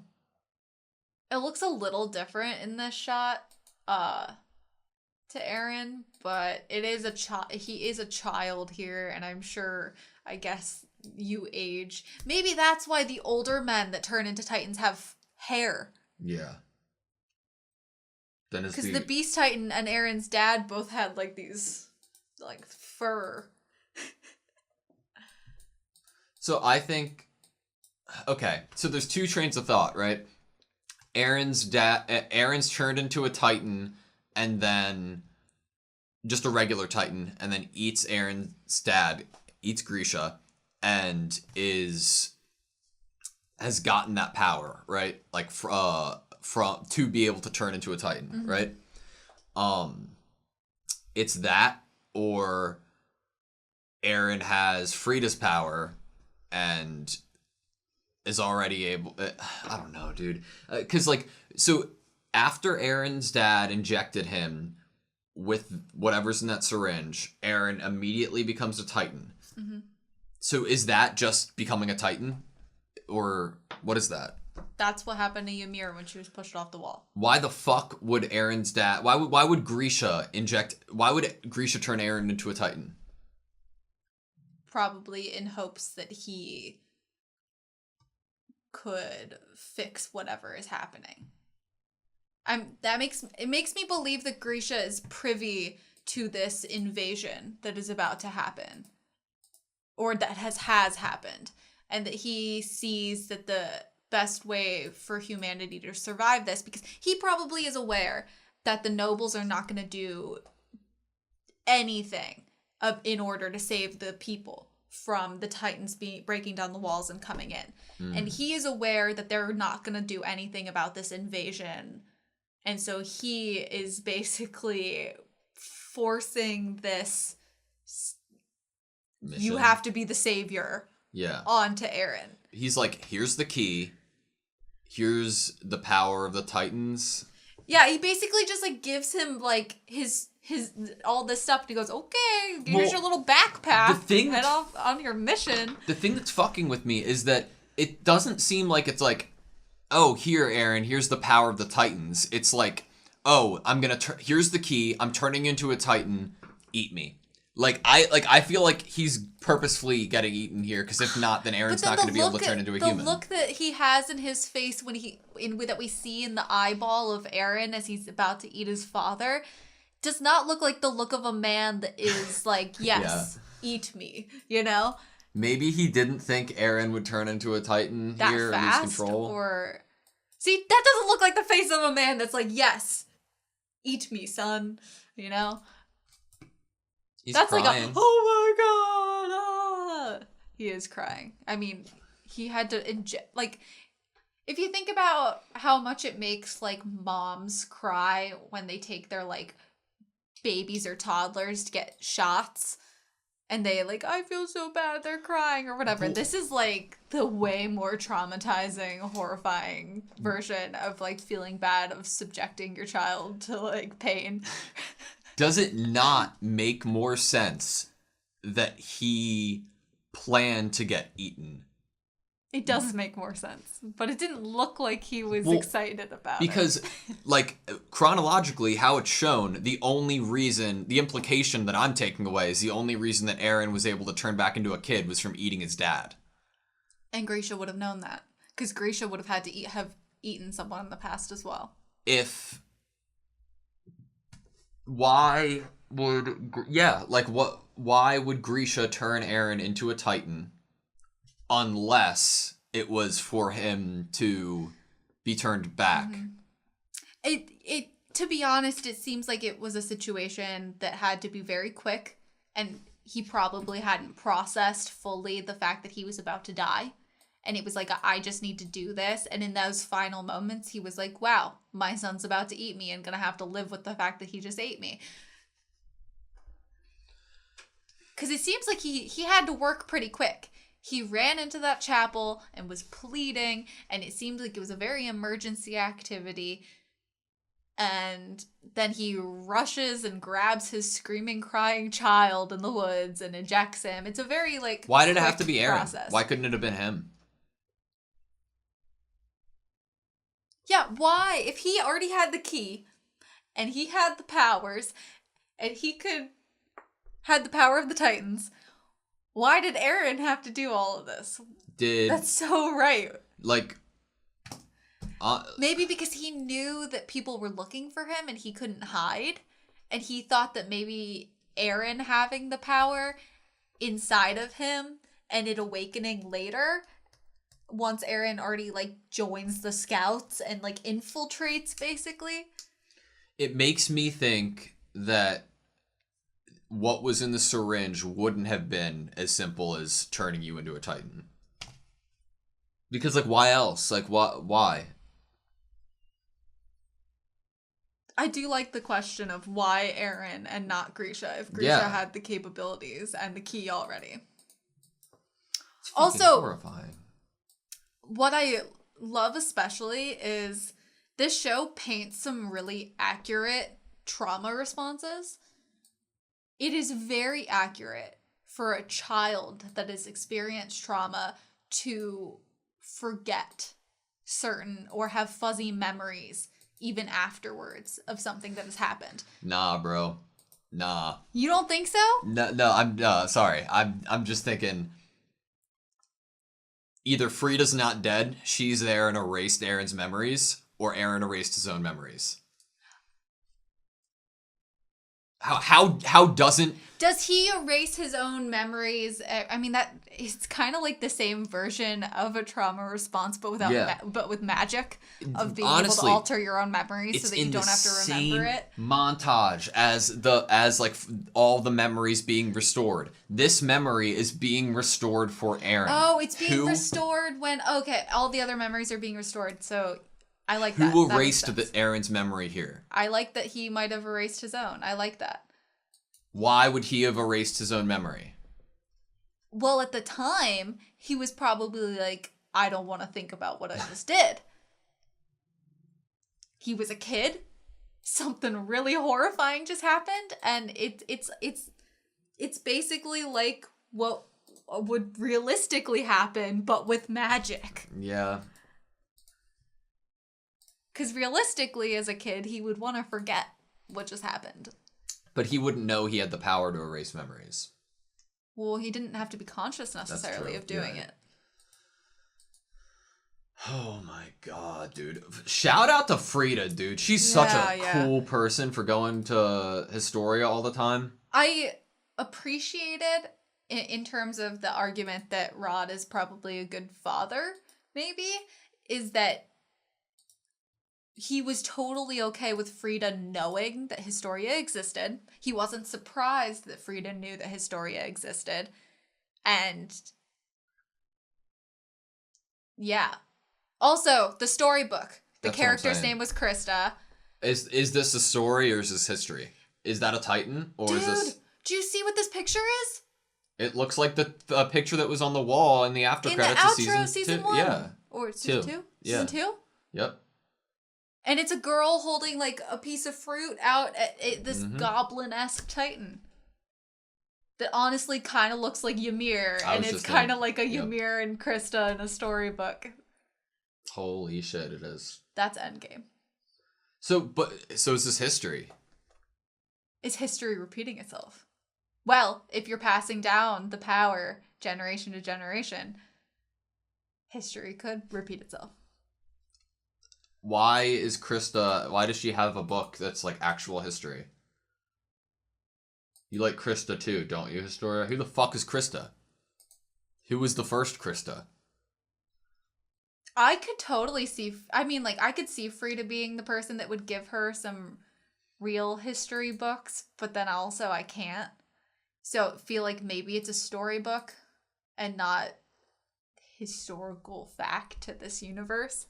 It looks a little different in this shot to Aaron, but it is he is a child here, and I'm sure, I guess, you age. Maybe that's why the older men that turn into Titans have hair. Yeah. Because the Beast Titan and Aaron's dad both had, like, these, like, fur. So I think, okay, so there's two trains of thought, right? Aaron's turned into a Titan, and then just a regular Titan, and then eats Aaron's dad, eats Grisha, and has gotten that power, right? Like, to be able to turn into a Titan, right? It's that, or Aaron has Frida's power and is already able. I don't know, dude. Because so after Aaron's dad injected him with whatever's in that syringe, Aaron immediately becomes a Titan. Mm-hmm. So is that just becoming a Titan, or what is that? That's what happened to Ymir when she was pushed off the wall. Why the fuck would Aaron's dad... Why would Grisha turn Aaron into a Titan? Probably in hopes that he could fix whatever is happening. It makes me believe that Grisha is privy to this invasion that is about to happen. Or that has happened. And that he sees that the best way for humanity to survive this, because he probably is aware that the nobles are not going to do anything in order to save the people from the Titans breaking down the walls and coming in. And he is aware that they're not going to do anything about this invasion. And so he is basically forcing this mission. You have to be the savior onto Aaron. He's like, here's the key. Here's the power of the Titans. Yeah, he basically just like gives him like his all this stuff, and he goes, okay, here's your little backpack. Head off on your mission. The thing that's fucking with me is that it doesn't seem like it's like, oh, here, Aaron, here's the power of the Titans. It's like, oh, here's the key. I'm turning into a Titan. Eat me. I feel like he's purposefully getting eaten here, because if not, then Aaron's not going to be able to turn into a human. The look that he has in his face that we see in the eyeball of Aaron as he's about to eat his father does not look like the look of a man that is like, yes, eat me, you know? Maybe he didn't think Aaron would turn into a Titan that here fast, and lose control. Or see, that doesn't look like the face of a man that's like, yes, eat me, son, you know? That's crying. Like oh my god! He is crying. I mean, he had to inject. Like, if you think about how much it makes like moms cry when they take their like babies or toddlers to get shots, and they like, I feel so bad, they're crying or whatever. This is like the way more traumatizing, horrifying version of like feeling bad of subjecting your child to like pain. Does it not make more sense that he planned to get eaten? It does make more sense, but it didn't look like he was excited about it. Because, like, chronologically, how it's shown, the implication that I'm taking away is the only reason that Aaron was able to turn back into a kid was from eating his dad. And Grisha would have known that. Because Grisha would have had to have eaten someone in the past as well. Why would Grisha turn Eren into a Titan unless it was for him to be turned back? It to be honest, it seems like it was a situation that had to be very quick, and he probably hadn't processed fully the fact that he was about to die. And it was like, I just need to do this. And in those final moments, he was like, wow, my son's about to eat me and gonna have to live with the fact that he just ate me. Because it seems like he had to work pretty quick. He ran into that chapel and was pleading, and it seemed like it was a very emergency activity. And then he rushes and grabs his screaming, crying child in the woods and ejects him. It's a very, like, why did it have to be Eren? process. Why couldn't it have been him? Yeah, why? If he already had the key, and he had the powers, and he had the power of the Titans, why did Eren have to do all of this? That's so right. Like... maybe because he knew that people were looking for him and he couldn't hide. And he thought that maybe Eren having the power inside of him and it awakening later, once Eren already, like, joins the scouts and, like, infiltrates, basically. It makes me think that what was in the syringe wouldn't have been as simple as turning you into a Titan. Because, like, why else? Like, why? I do like the question of why Eren and not Grisha, if Grisha had the capabilities and the key already. It's also horrifying. What I love especially is this show paints some really accurate trauma responses. It is very accurate for a child that has experienced trauma to forget certain or have fuzzy memories even afterwards of something that has happened. Nah, bro. Nah. You don't think so? No, I'm sorry. I'm just thinking either Frida's not dead, she's there and erased Eren's memories, or Eren erased his own memories. How does he erase his own memories? I mean, that it's kind of like the same version of a trauma response, but but with magic of being able to alter your own memories so that you don't have to remember it. Montage as like all the memories being restored. This memory is being restored for Eren. Oh, it's being restored when all the other memories are being restored. So I like that. Who erased Eren's memory here? I like that he might have erased his own. I like that. Why would he have erased his own memory? Well, at the time, he was probably like, I don't want to think about what I just did. He was a kid. Something really horrifying just happened, and it's basically like what would realistically happen, but with magic. Yeah. Because realistically, as a kid, he would want to forget what just happened. But he wouldn't know he had the power to erase memories. Well, he didn't have to be conscious necessarily of doing it. Oh my god, dude. Shout out to Frida, dude. She's such a cool person for going to Historia all the time. I appreciated, in terms of the argument that Rod is probably a good father, maybe, is that he was totally okay with Frida knowing that Historia existed. He wasn't surprised that Frida knew that Historia existed. And yeah. Also, the storybook. The character's name was Krista. Is this a story or is this history? Is that a Titan? Or Dude, is this... do you see what this picture is? It looks like the picture that was on the wall in the after credits of season 2. 1? Yeah. Or season 2? Yeah. Season 2? Yep. And it's a girl holding, like, a piece of fruit out at this goblin-esque Titan. That honestly kind of looks like Ymir. And it's kind of like a Ymir and Krista in a storybook. Holy shit, it is. That's Endgame. So is this history? Is history repeating itself? Well, if you're passing down the power generation to generation, history could repeat itself. Why does she have a book that's like actual history? You like Krista too, don't you, Historia? Who the fuck is Krista? Who was the first Krista? I could totally see, I could see Frida being the person that would give her some real history books, but then also I can't. So I feel like maybe it's a storybook and not historical fact to this universe.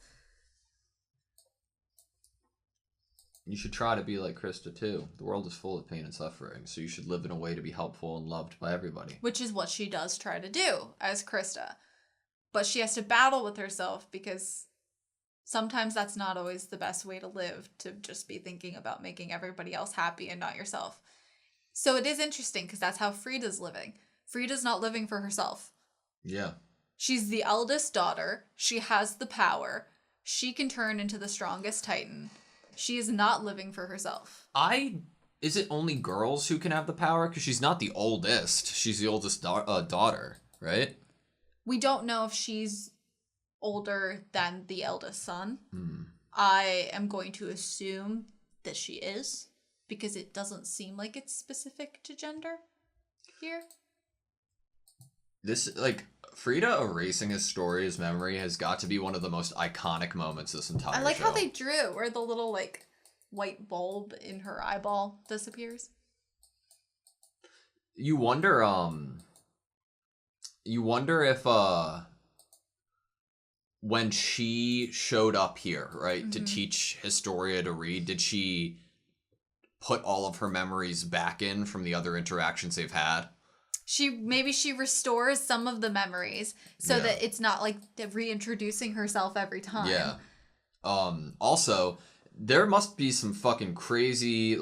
You should try to be like Krista too. The world is full of pain and suffering, so you should live in a way to be helpful and loved by everybody. Which is what she does try to do as Krista. But she has to battle with herself because sometimes that's not always the best way to live, to just be thinking about making everybody else happy and not yourself. So it is interesting because that's how Frida's living. Frida's not living for herself. Yeah. She's the eldest daughter. She has the power. She can turn into the strongest Titan. She is not living for herself. Is it only girls who can have the power? Because she's not the oldest. She's the oldest daughter, right? We don't know if she's older than the eldest son. I am going to assume that she is, because it doesn't seem like it's specific to gender here. This, Frida erasing his memory has got to be one of the most iconic moments this entire show. I like how they drew where the little, white bulb in her eyeball disappears. You wonder if, when she showed up here, right, to teach Historia to read, did she put all of her memories back in from the other interactions they've had? Maybe she restores some of the memories so that it's not like reintroducing herself every time. Yeah. Also, there must be some fucking crazy,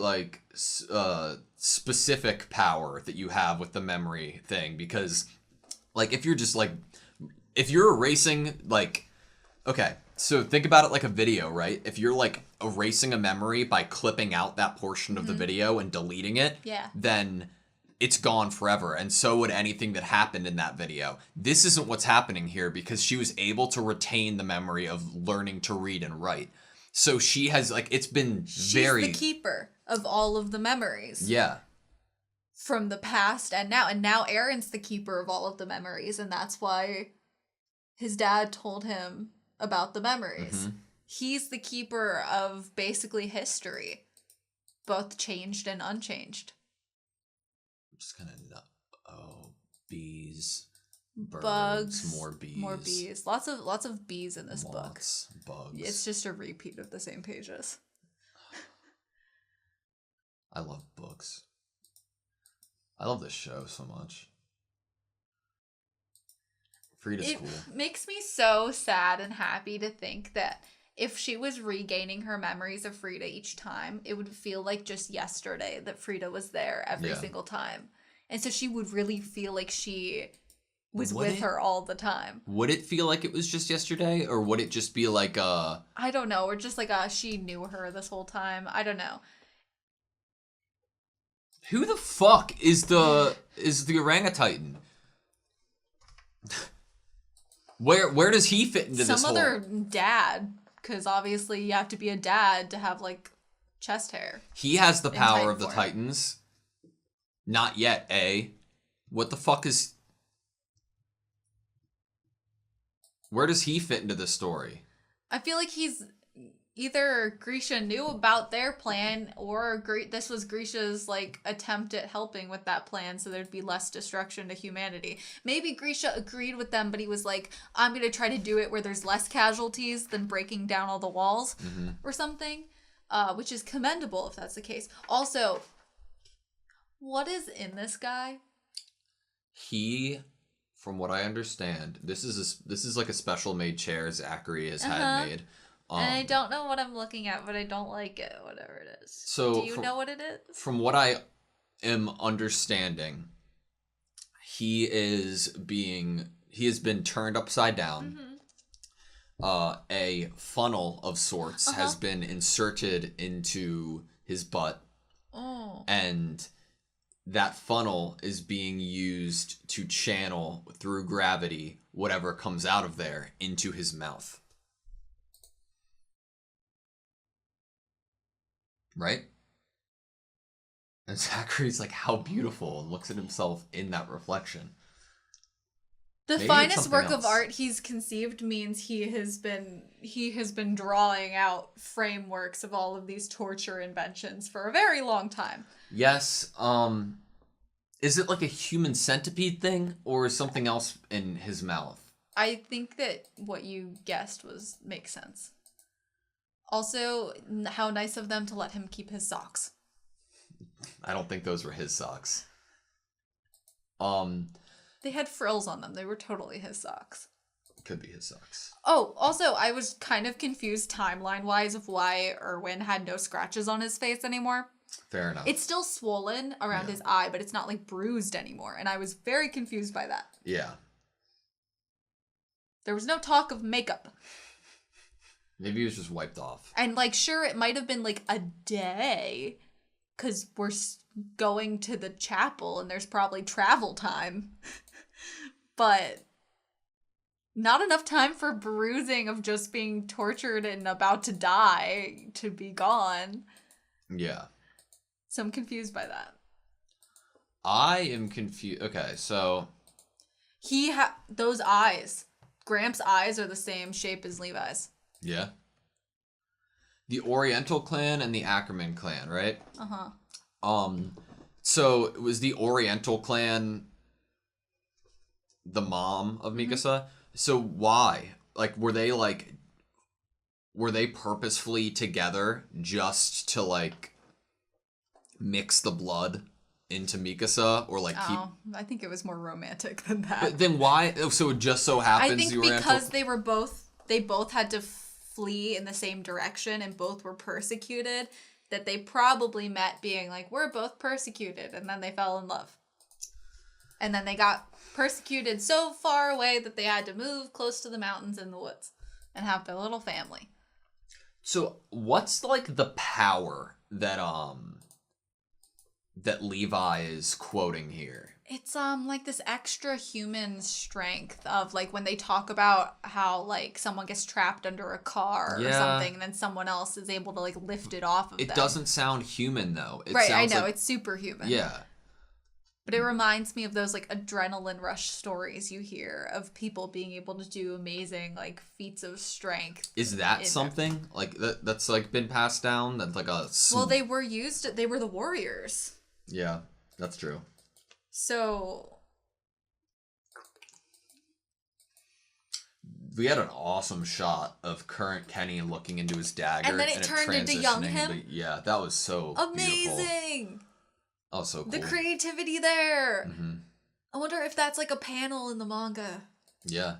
specific power that you have with the memory thing, because, if you're just, if you're erasing, okay, so think about it like a video, right? If you're, erasing a memory by clipping out that portion of the video and deleting it, then it's gone forever, and so would anything that happened in that video. This isn't what's happening here, because she was able to retain the memory of learning to read and write. So she has, it's been She's the keeper of all of the memories. Yeah. From the past and now Aaron's the keeper of all of the memories, and that's why his dad told him about the memories. He's the keeper of basically history, both changed and unchanged. I'm just gonna bees, birds, bugs, more bees, lots of bees in this book. Bugs. It's just a repeat of the same pages. I love books. I love this show so much. Frida's cool. It makes me so sad and happy to think that if she was regaining her memories of Frida each time, it would feel like just yesterday that Frida was there every single time. And so she would really feel like she was with her all the time. Would it feel like it was just yesterday? Or would it just be like I don't know. Or just she knew her this whole time. I don't know. Who the fuck is the orangutan? Where does he fit into this whole... Some other dad, because obviously you have to be a dad to have chest hair. He has the power of the Titans. Not yet, eh? What the fuck is... Where does he fit into this story? I feel like he's... Either Grisha knew about their plan, or this was Grisha's attempt at helping with that plan, so there'd be less destruction to humanity. Maybe Grisha agreed with them, but he was like, I'm gonna try to do it where there's less casualties than breaking down all the walls or something, which is commendable if that's the case. Also, what is in this guy? He, from what I understand, this is like a special made chair Zachary has had made. And I don't know what I'm looking at, but I don't like it, whatever it is. So do you know what it is? From what I am understanding, he has been turned upside down. A funnel of sorts has been inserted into his butt. And that funnel is being used to channel through gravity whatever comes out of there into his mouth. Right? And Zachary's like, how beautiful, and looks at himself in that reflection. The Maybe it's finest something work else. of art he's conceived means he has been drawing out frameworks of all of these torture inventions for a very long time. Yes. Is it like a human centipede thing, or is something else in his mouth? I think that what you guessed makes sense. Also, how nice of them to let him keep his socks. I don't think those were his socks. They had frills on them. They were totally his socks. Could be his socks. Oh, also, I was kind of confused timeline-wise of why Erwin had no scratches on his face anymore. Fair enough. It's still swollen around his eye, but it's not, like, bruised anymore. And I was very confused by that. Yeah. There was no talk of makeup. Maybe he was just wiped off. And, like, sure, it might have been, like, a day, because we're going to the chapel and there's probably travel time. But not enough time for bruising of just being tortured and about to die to be gone. Yeah. So I'm confused by that. I am confused. Okay, so... Those eyes. Gramps' eyes are the same shape as Levi's. Yeah. The Oriental clan and the Ackerman clan, right? Uh-huh. So it was the Oriental clan the mom of Mikasa? So why? Like, were they purposefully together just to, like, mix the blood into Mikasa, or like keep... I think it was more romantic than that. But then why? So it just so happens I think the Oriental... because they both had to flee in the same direction and both were persecuted, that they probably met being like, we're both persecuted, and then they fell in love. And then they got persecuted so far away that they had to move close to the mountains and the woods and have their little family. So what's like the power that that Levi is quoting here? It's like this extra human strength of like when they talk about how like someone gets trapped under a car or something and then someone else is able to like lift it off of them. It doesn't sound human though. It right, I sounds know, like... it's superhuman. Yeah. But it reminds me of those like adrenaline rush stories you hear of people being able to do amazing like feats of strength. Is that something like that's like been passed down? That's like a... Well, they were the warriors. Yeah, that's true. So we had an awesome shot of current Kenny looking into his dagger, and then it turned into young him. Yeah, that was so amazing. Beautiful. Oh, so cool. The creativity there. Mm-hmm. I wonder if that's like a panel in the manga. Yeah,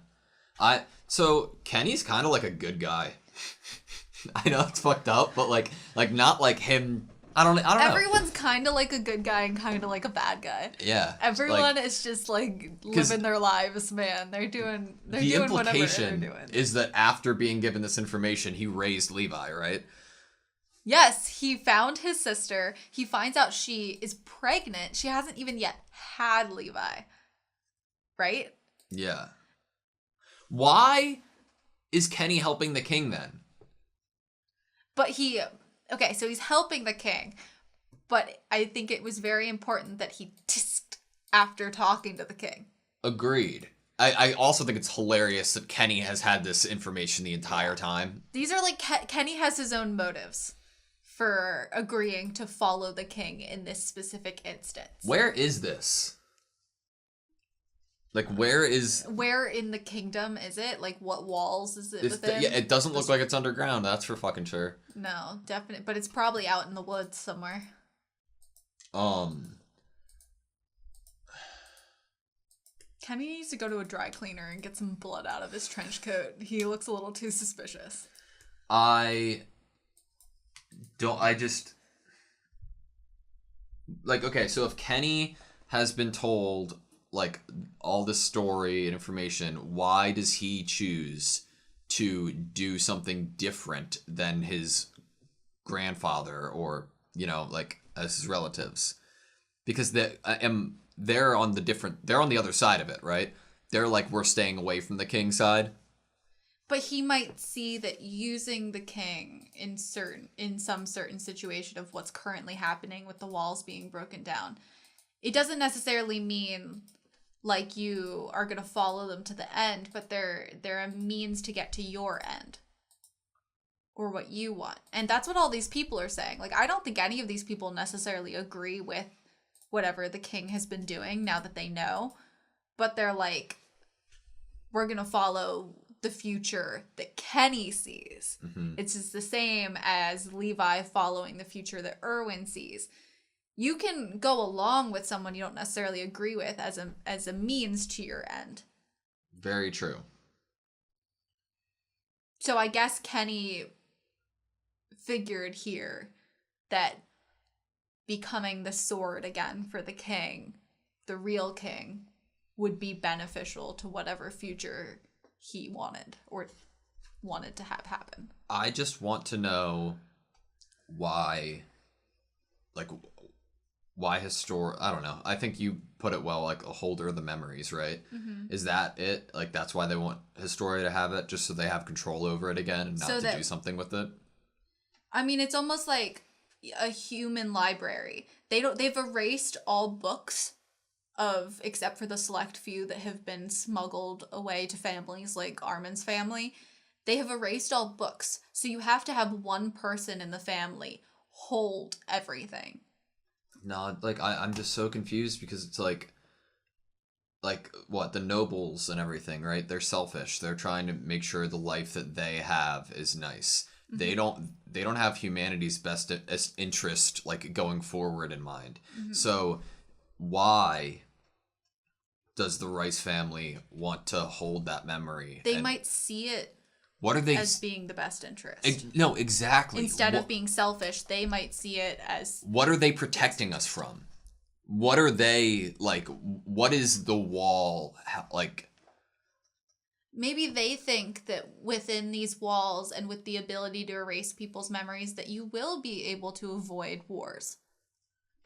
so Kenny's kind of like a good guy. I know it's fucked up, but like not like him. I don't know. Everyone's kind of like a good guy and kind of like a bad guy. Yeah. Everyone is just like living their lives, man. They're doing whatever they're doing. Is that after being given this information, he raised Levi, right? Yes, he found his sister. He finds out she is pregnant. She hasn't even yet had Levi. Right? Yeah. Why is Kenny helping the king then? But okay, so he's helping the king, but I think it was very important that he tisked after talking to the king. Agreed. I also think it's hilarious that Kenny has had this information the entire time. These are like, Kenny has his own motives for agreeing to follow the king in this specific instance. Where is this? Like, where in the kingdom is it? Like, what walls is it within? Yeah, it doesn't look like it's underground, that's for fucking sure. No, definitely. But it's probably out in the woods somewhere. Kenny needs to go to a dry cleaner and get some blood out of his trench coat. He looks a little too suspicious. Okay, so if Kenny has been told like all this story and information, why does he choose to do something different than his grandfather or, like as his relatives? because they're on the other side of it, right? They're like, we're staying away from the king side. But he might see that using the king in some certain situation of what's currently happening with the walls being broken down, it doesn't necessarily mean like you are going to follow them to the end, but they're a means to get to your end or what you want. And that's what all these people are saying. Like, I don't think any of these people necessarily agree with whatever the king has been doing now that they know, but they're like, we're going to follow the future that Kenny sees. Mm-hmm. It's just the same as Levi following the future that Erwin sees. You can go along with someone you don't necessarily agree with as a means to your end. Very true. So I guess Kenny figured here that becoming the sword again for the king, the real king, would be beneficial to whatever future he wanted to have happen. I just want to know why I don't know. I think you put it well, like a holder of the memories, right? Mm-hmm. Is that it? Like, that's why they want Historia to have it, just so they have control over it again and not to do something with it? I mean, it's almost like a human library. They've erased all books except for the select few that have been smuggled away to families like Armin's family. They have erased all books. So you have to have one person in the family hold everything. No, like, I'm just so confused because it's like what, the nobles and everything, right? They're selfish. They're trying to make sure the life that they have is nice. Mm-hmm. They don't have humanity's best interest, like, going forward in mind. Mm-hmm. So why does the Rice family want to hold that memory? They might see it as being the best interest. No, exactly. Instead of being selfish, they might see it as... What are they protecting us from? What are they, like, what is the wall, like... Maybe they think that within these walls and with the ability to erase people's memories that you will be able to avoid wars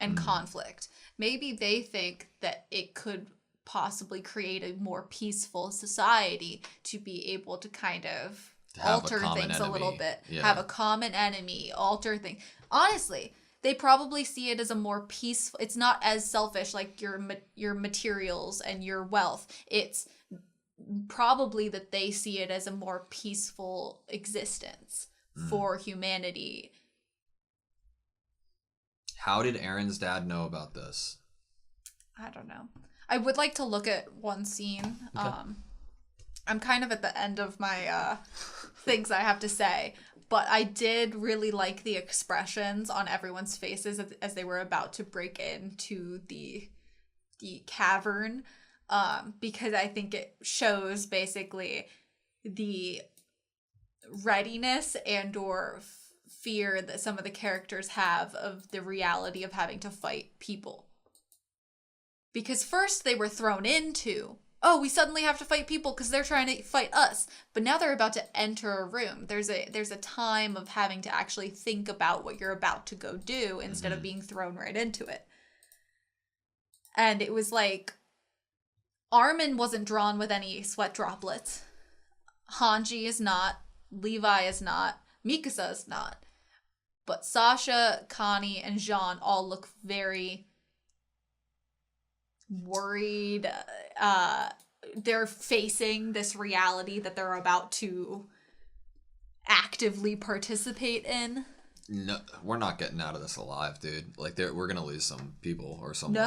and conflict. Maybe they think that it could possibly create a more peaceful society to be able to kind of alter things a little bit. Yeah. Have a common enemy, alter things. Honestly, they probably see it as a more peaceful... It's not as selfish like your materials and your wealth. It's probably that they see it as a more peaceful existence for humanity. How did Aaron's dad know about this? I don't know. I would like to look at one scene. Okay. I'm kind of at the end of my things I have to say, but I did really like the expressions on everyone's faces as they were about to break into the cavern. Because I think it shows basically the readiness and or fear that some of the characters have of the reality of having to fight people. Because first they were thrown into, oh, we suddenly have to fight people because they're trying to fight us. But now they're about to enter a room. There's a time of having to actually think about what you're about to go do instead of being thrown right into it. And it was like, Armin wasn't drawn with any sweat droplets. Hanji is not. Levi is not. Mikasa is not. But Sasha, Connie, and Jean all look very worried. They're facing this reality that they're about to actively participate in. No, we're not getting out of this alive, dude. Like, we're gonna lose some people or someone.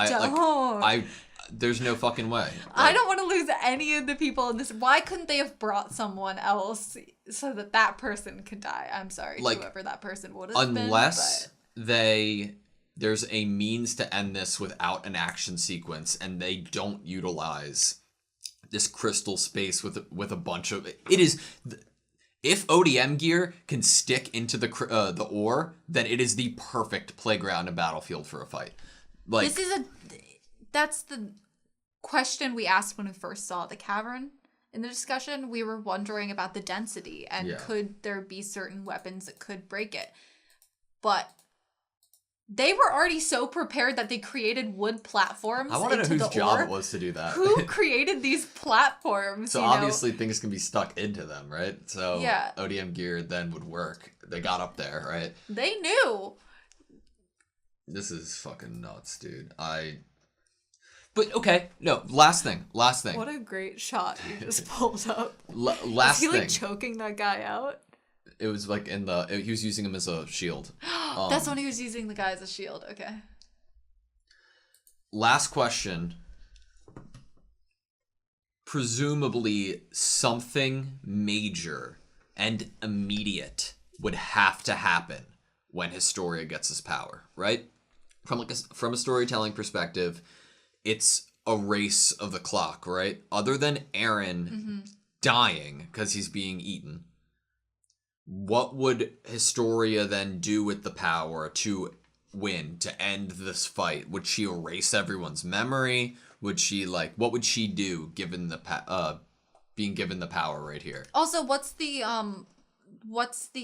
Don't. There's no fucking way. I don't want to lose any of the people in this. Why couldn't they have brought someone else so that person could die? I'm sorry, whoever that person would have been. Unless there's a means to end this without an action sequence, and they don't utilize this crystal space with a bunch of... It is... If ODM gear can stick into the ore, then it is the perfect playground and battlefield for a fight. Like, that's the question we asked when we first saw the cavern in the discussion. We were wondering about the density and could there be certain weapons that could break it. But They were already so prepared that they created wood platforms. I want to know into whose the job ore. it was to do that. Who created these platforms? So obviously things can be stuck into them, right? So Yeah. ODM gear then would work. They got up there, right? They knew. This is fucking nuts, dude. But okay, no. Last thing. What a great shot you just pulled up. Last Is he thing. like choking that guy out? It was like he was using him as a shield. That's when he was using the guy as a shield. Okay. Last question. Presumably something major and immediate would have to happen when Historia gets his power, right? From a storytelling perspective, it's a race of the clock, right? Other than Aaron dying because he's being eaten, what would Historia then do with the power to win, to end this fight? Would she erase everyone's memory? Would she what would she do given the being given the power right here? Also, what's the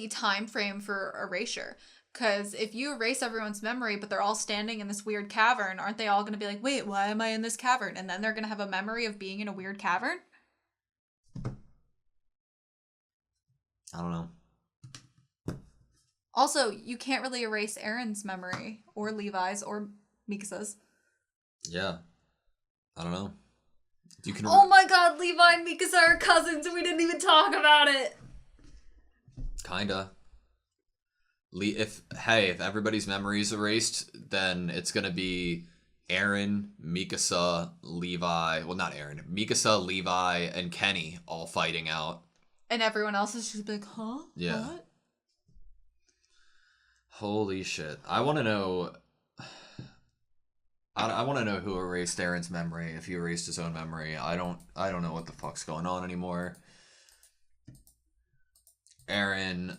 time frame for erasure? Because if you erase everyone's memory, but they're all standing in this weird cavern, aren't they all going to be like, wait, why am I in this cavern? And then they're going to have a memory of being in a weird cavern? I don't know. Also, you can't really erase Aaron's memory, or Levi's, or Mikasa's. Yeah. I don't know. You can. Oh my god, Levi and Mikasa are cousins and we didn't even talk about it! Kinda. If everybody's memory is erased, then it's gonna be Aaron, Mikasa, Levi. Well, not Aaron. Mikasa, Levi, and Kenny all fighting out. And everyone else is just like, huh? Yeah. What? Holy shit. I want to know... I want to know who erased Aaron's memory, if he erased his own memory. I don't know what the fuck's going on anymore. Aaron...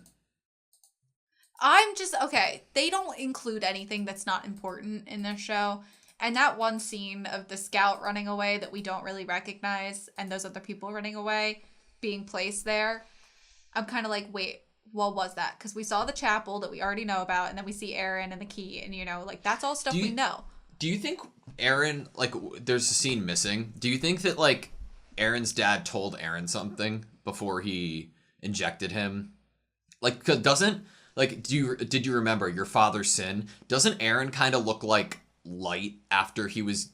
Okay, they don't include anything that's not important in this show. And that one scene of the scout running away that we don't really recognize, and those other people running away, being placed there, I'm kind of like, wait, what was that? Because we saw the chapel that we already know about, and then we see Aaron and the key, and that's all stuff we know. Do you think Aaron, there's a scene missing? Do you think that, Aaron's dad told Aaron something before he injected him? Did you remember your father's sin? Doesn't Aaron kind of look like Light after he was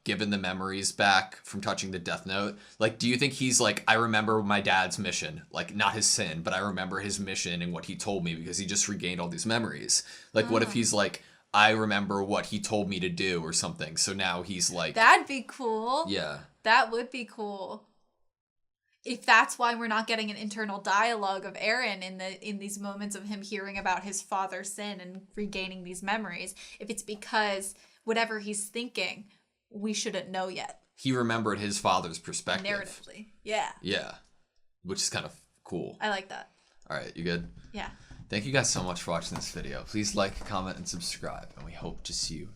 given the memories back from touching the Death Note? Do you think he's I remember my dad's mission, not his sin, but I remember his mission and what he told me because he just regained all these memories? What if he's I remember what he told me to do or something, so now he's That'd be cool. Yeah. That would be cool. If that's why we're not getting an internal dialogue of Aaron in these moments of him hearing about his father's sin and regaining these memories, if it's because whatever he's thinking, we shouldn't know yet. He remembered his father's perspective. Narratively. Yeah. Yeah. Which is kind of cool. I like that. All right, you good? Yeah. Thank you guys so much for watching this video. Please like, comment, and subscribe, and we hope to see you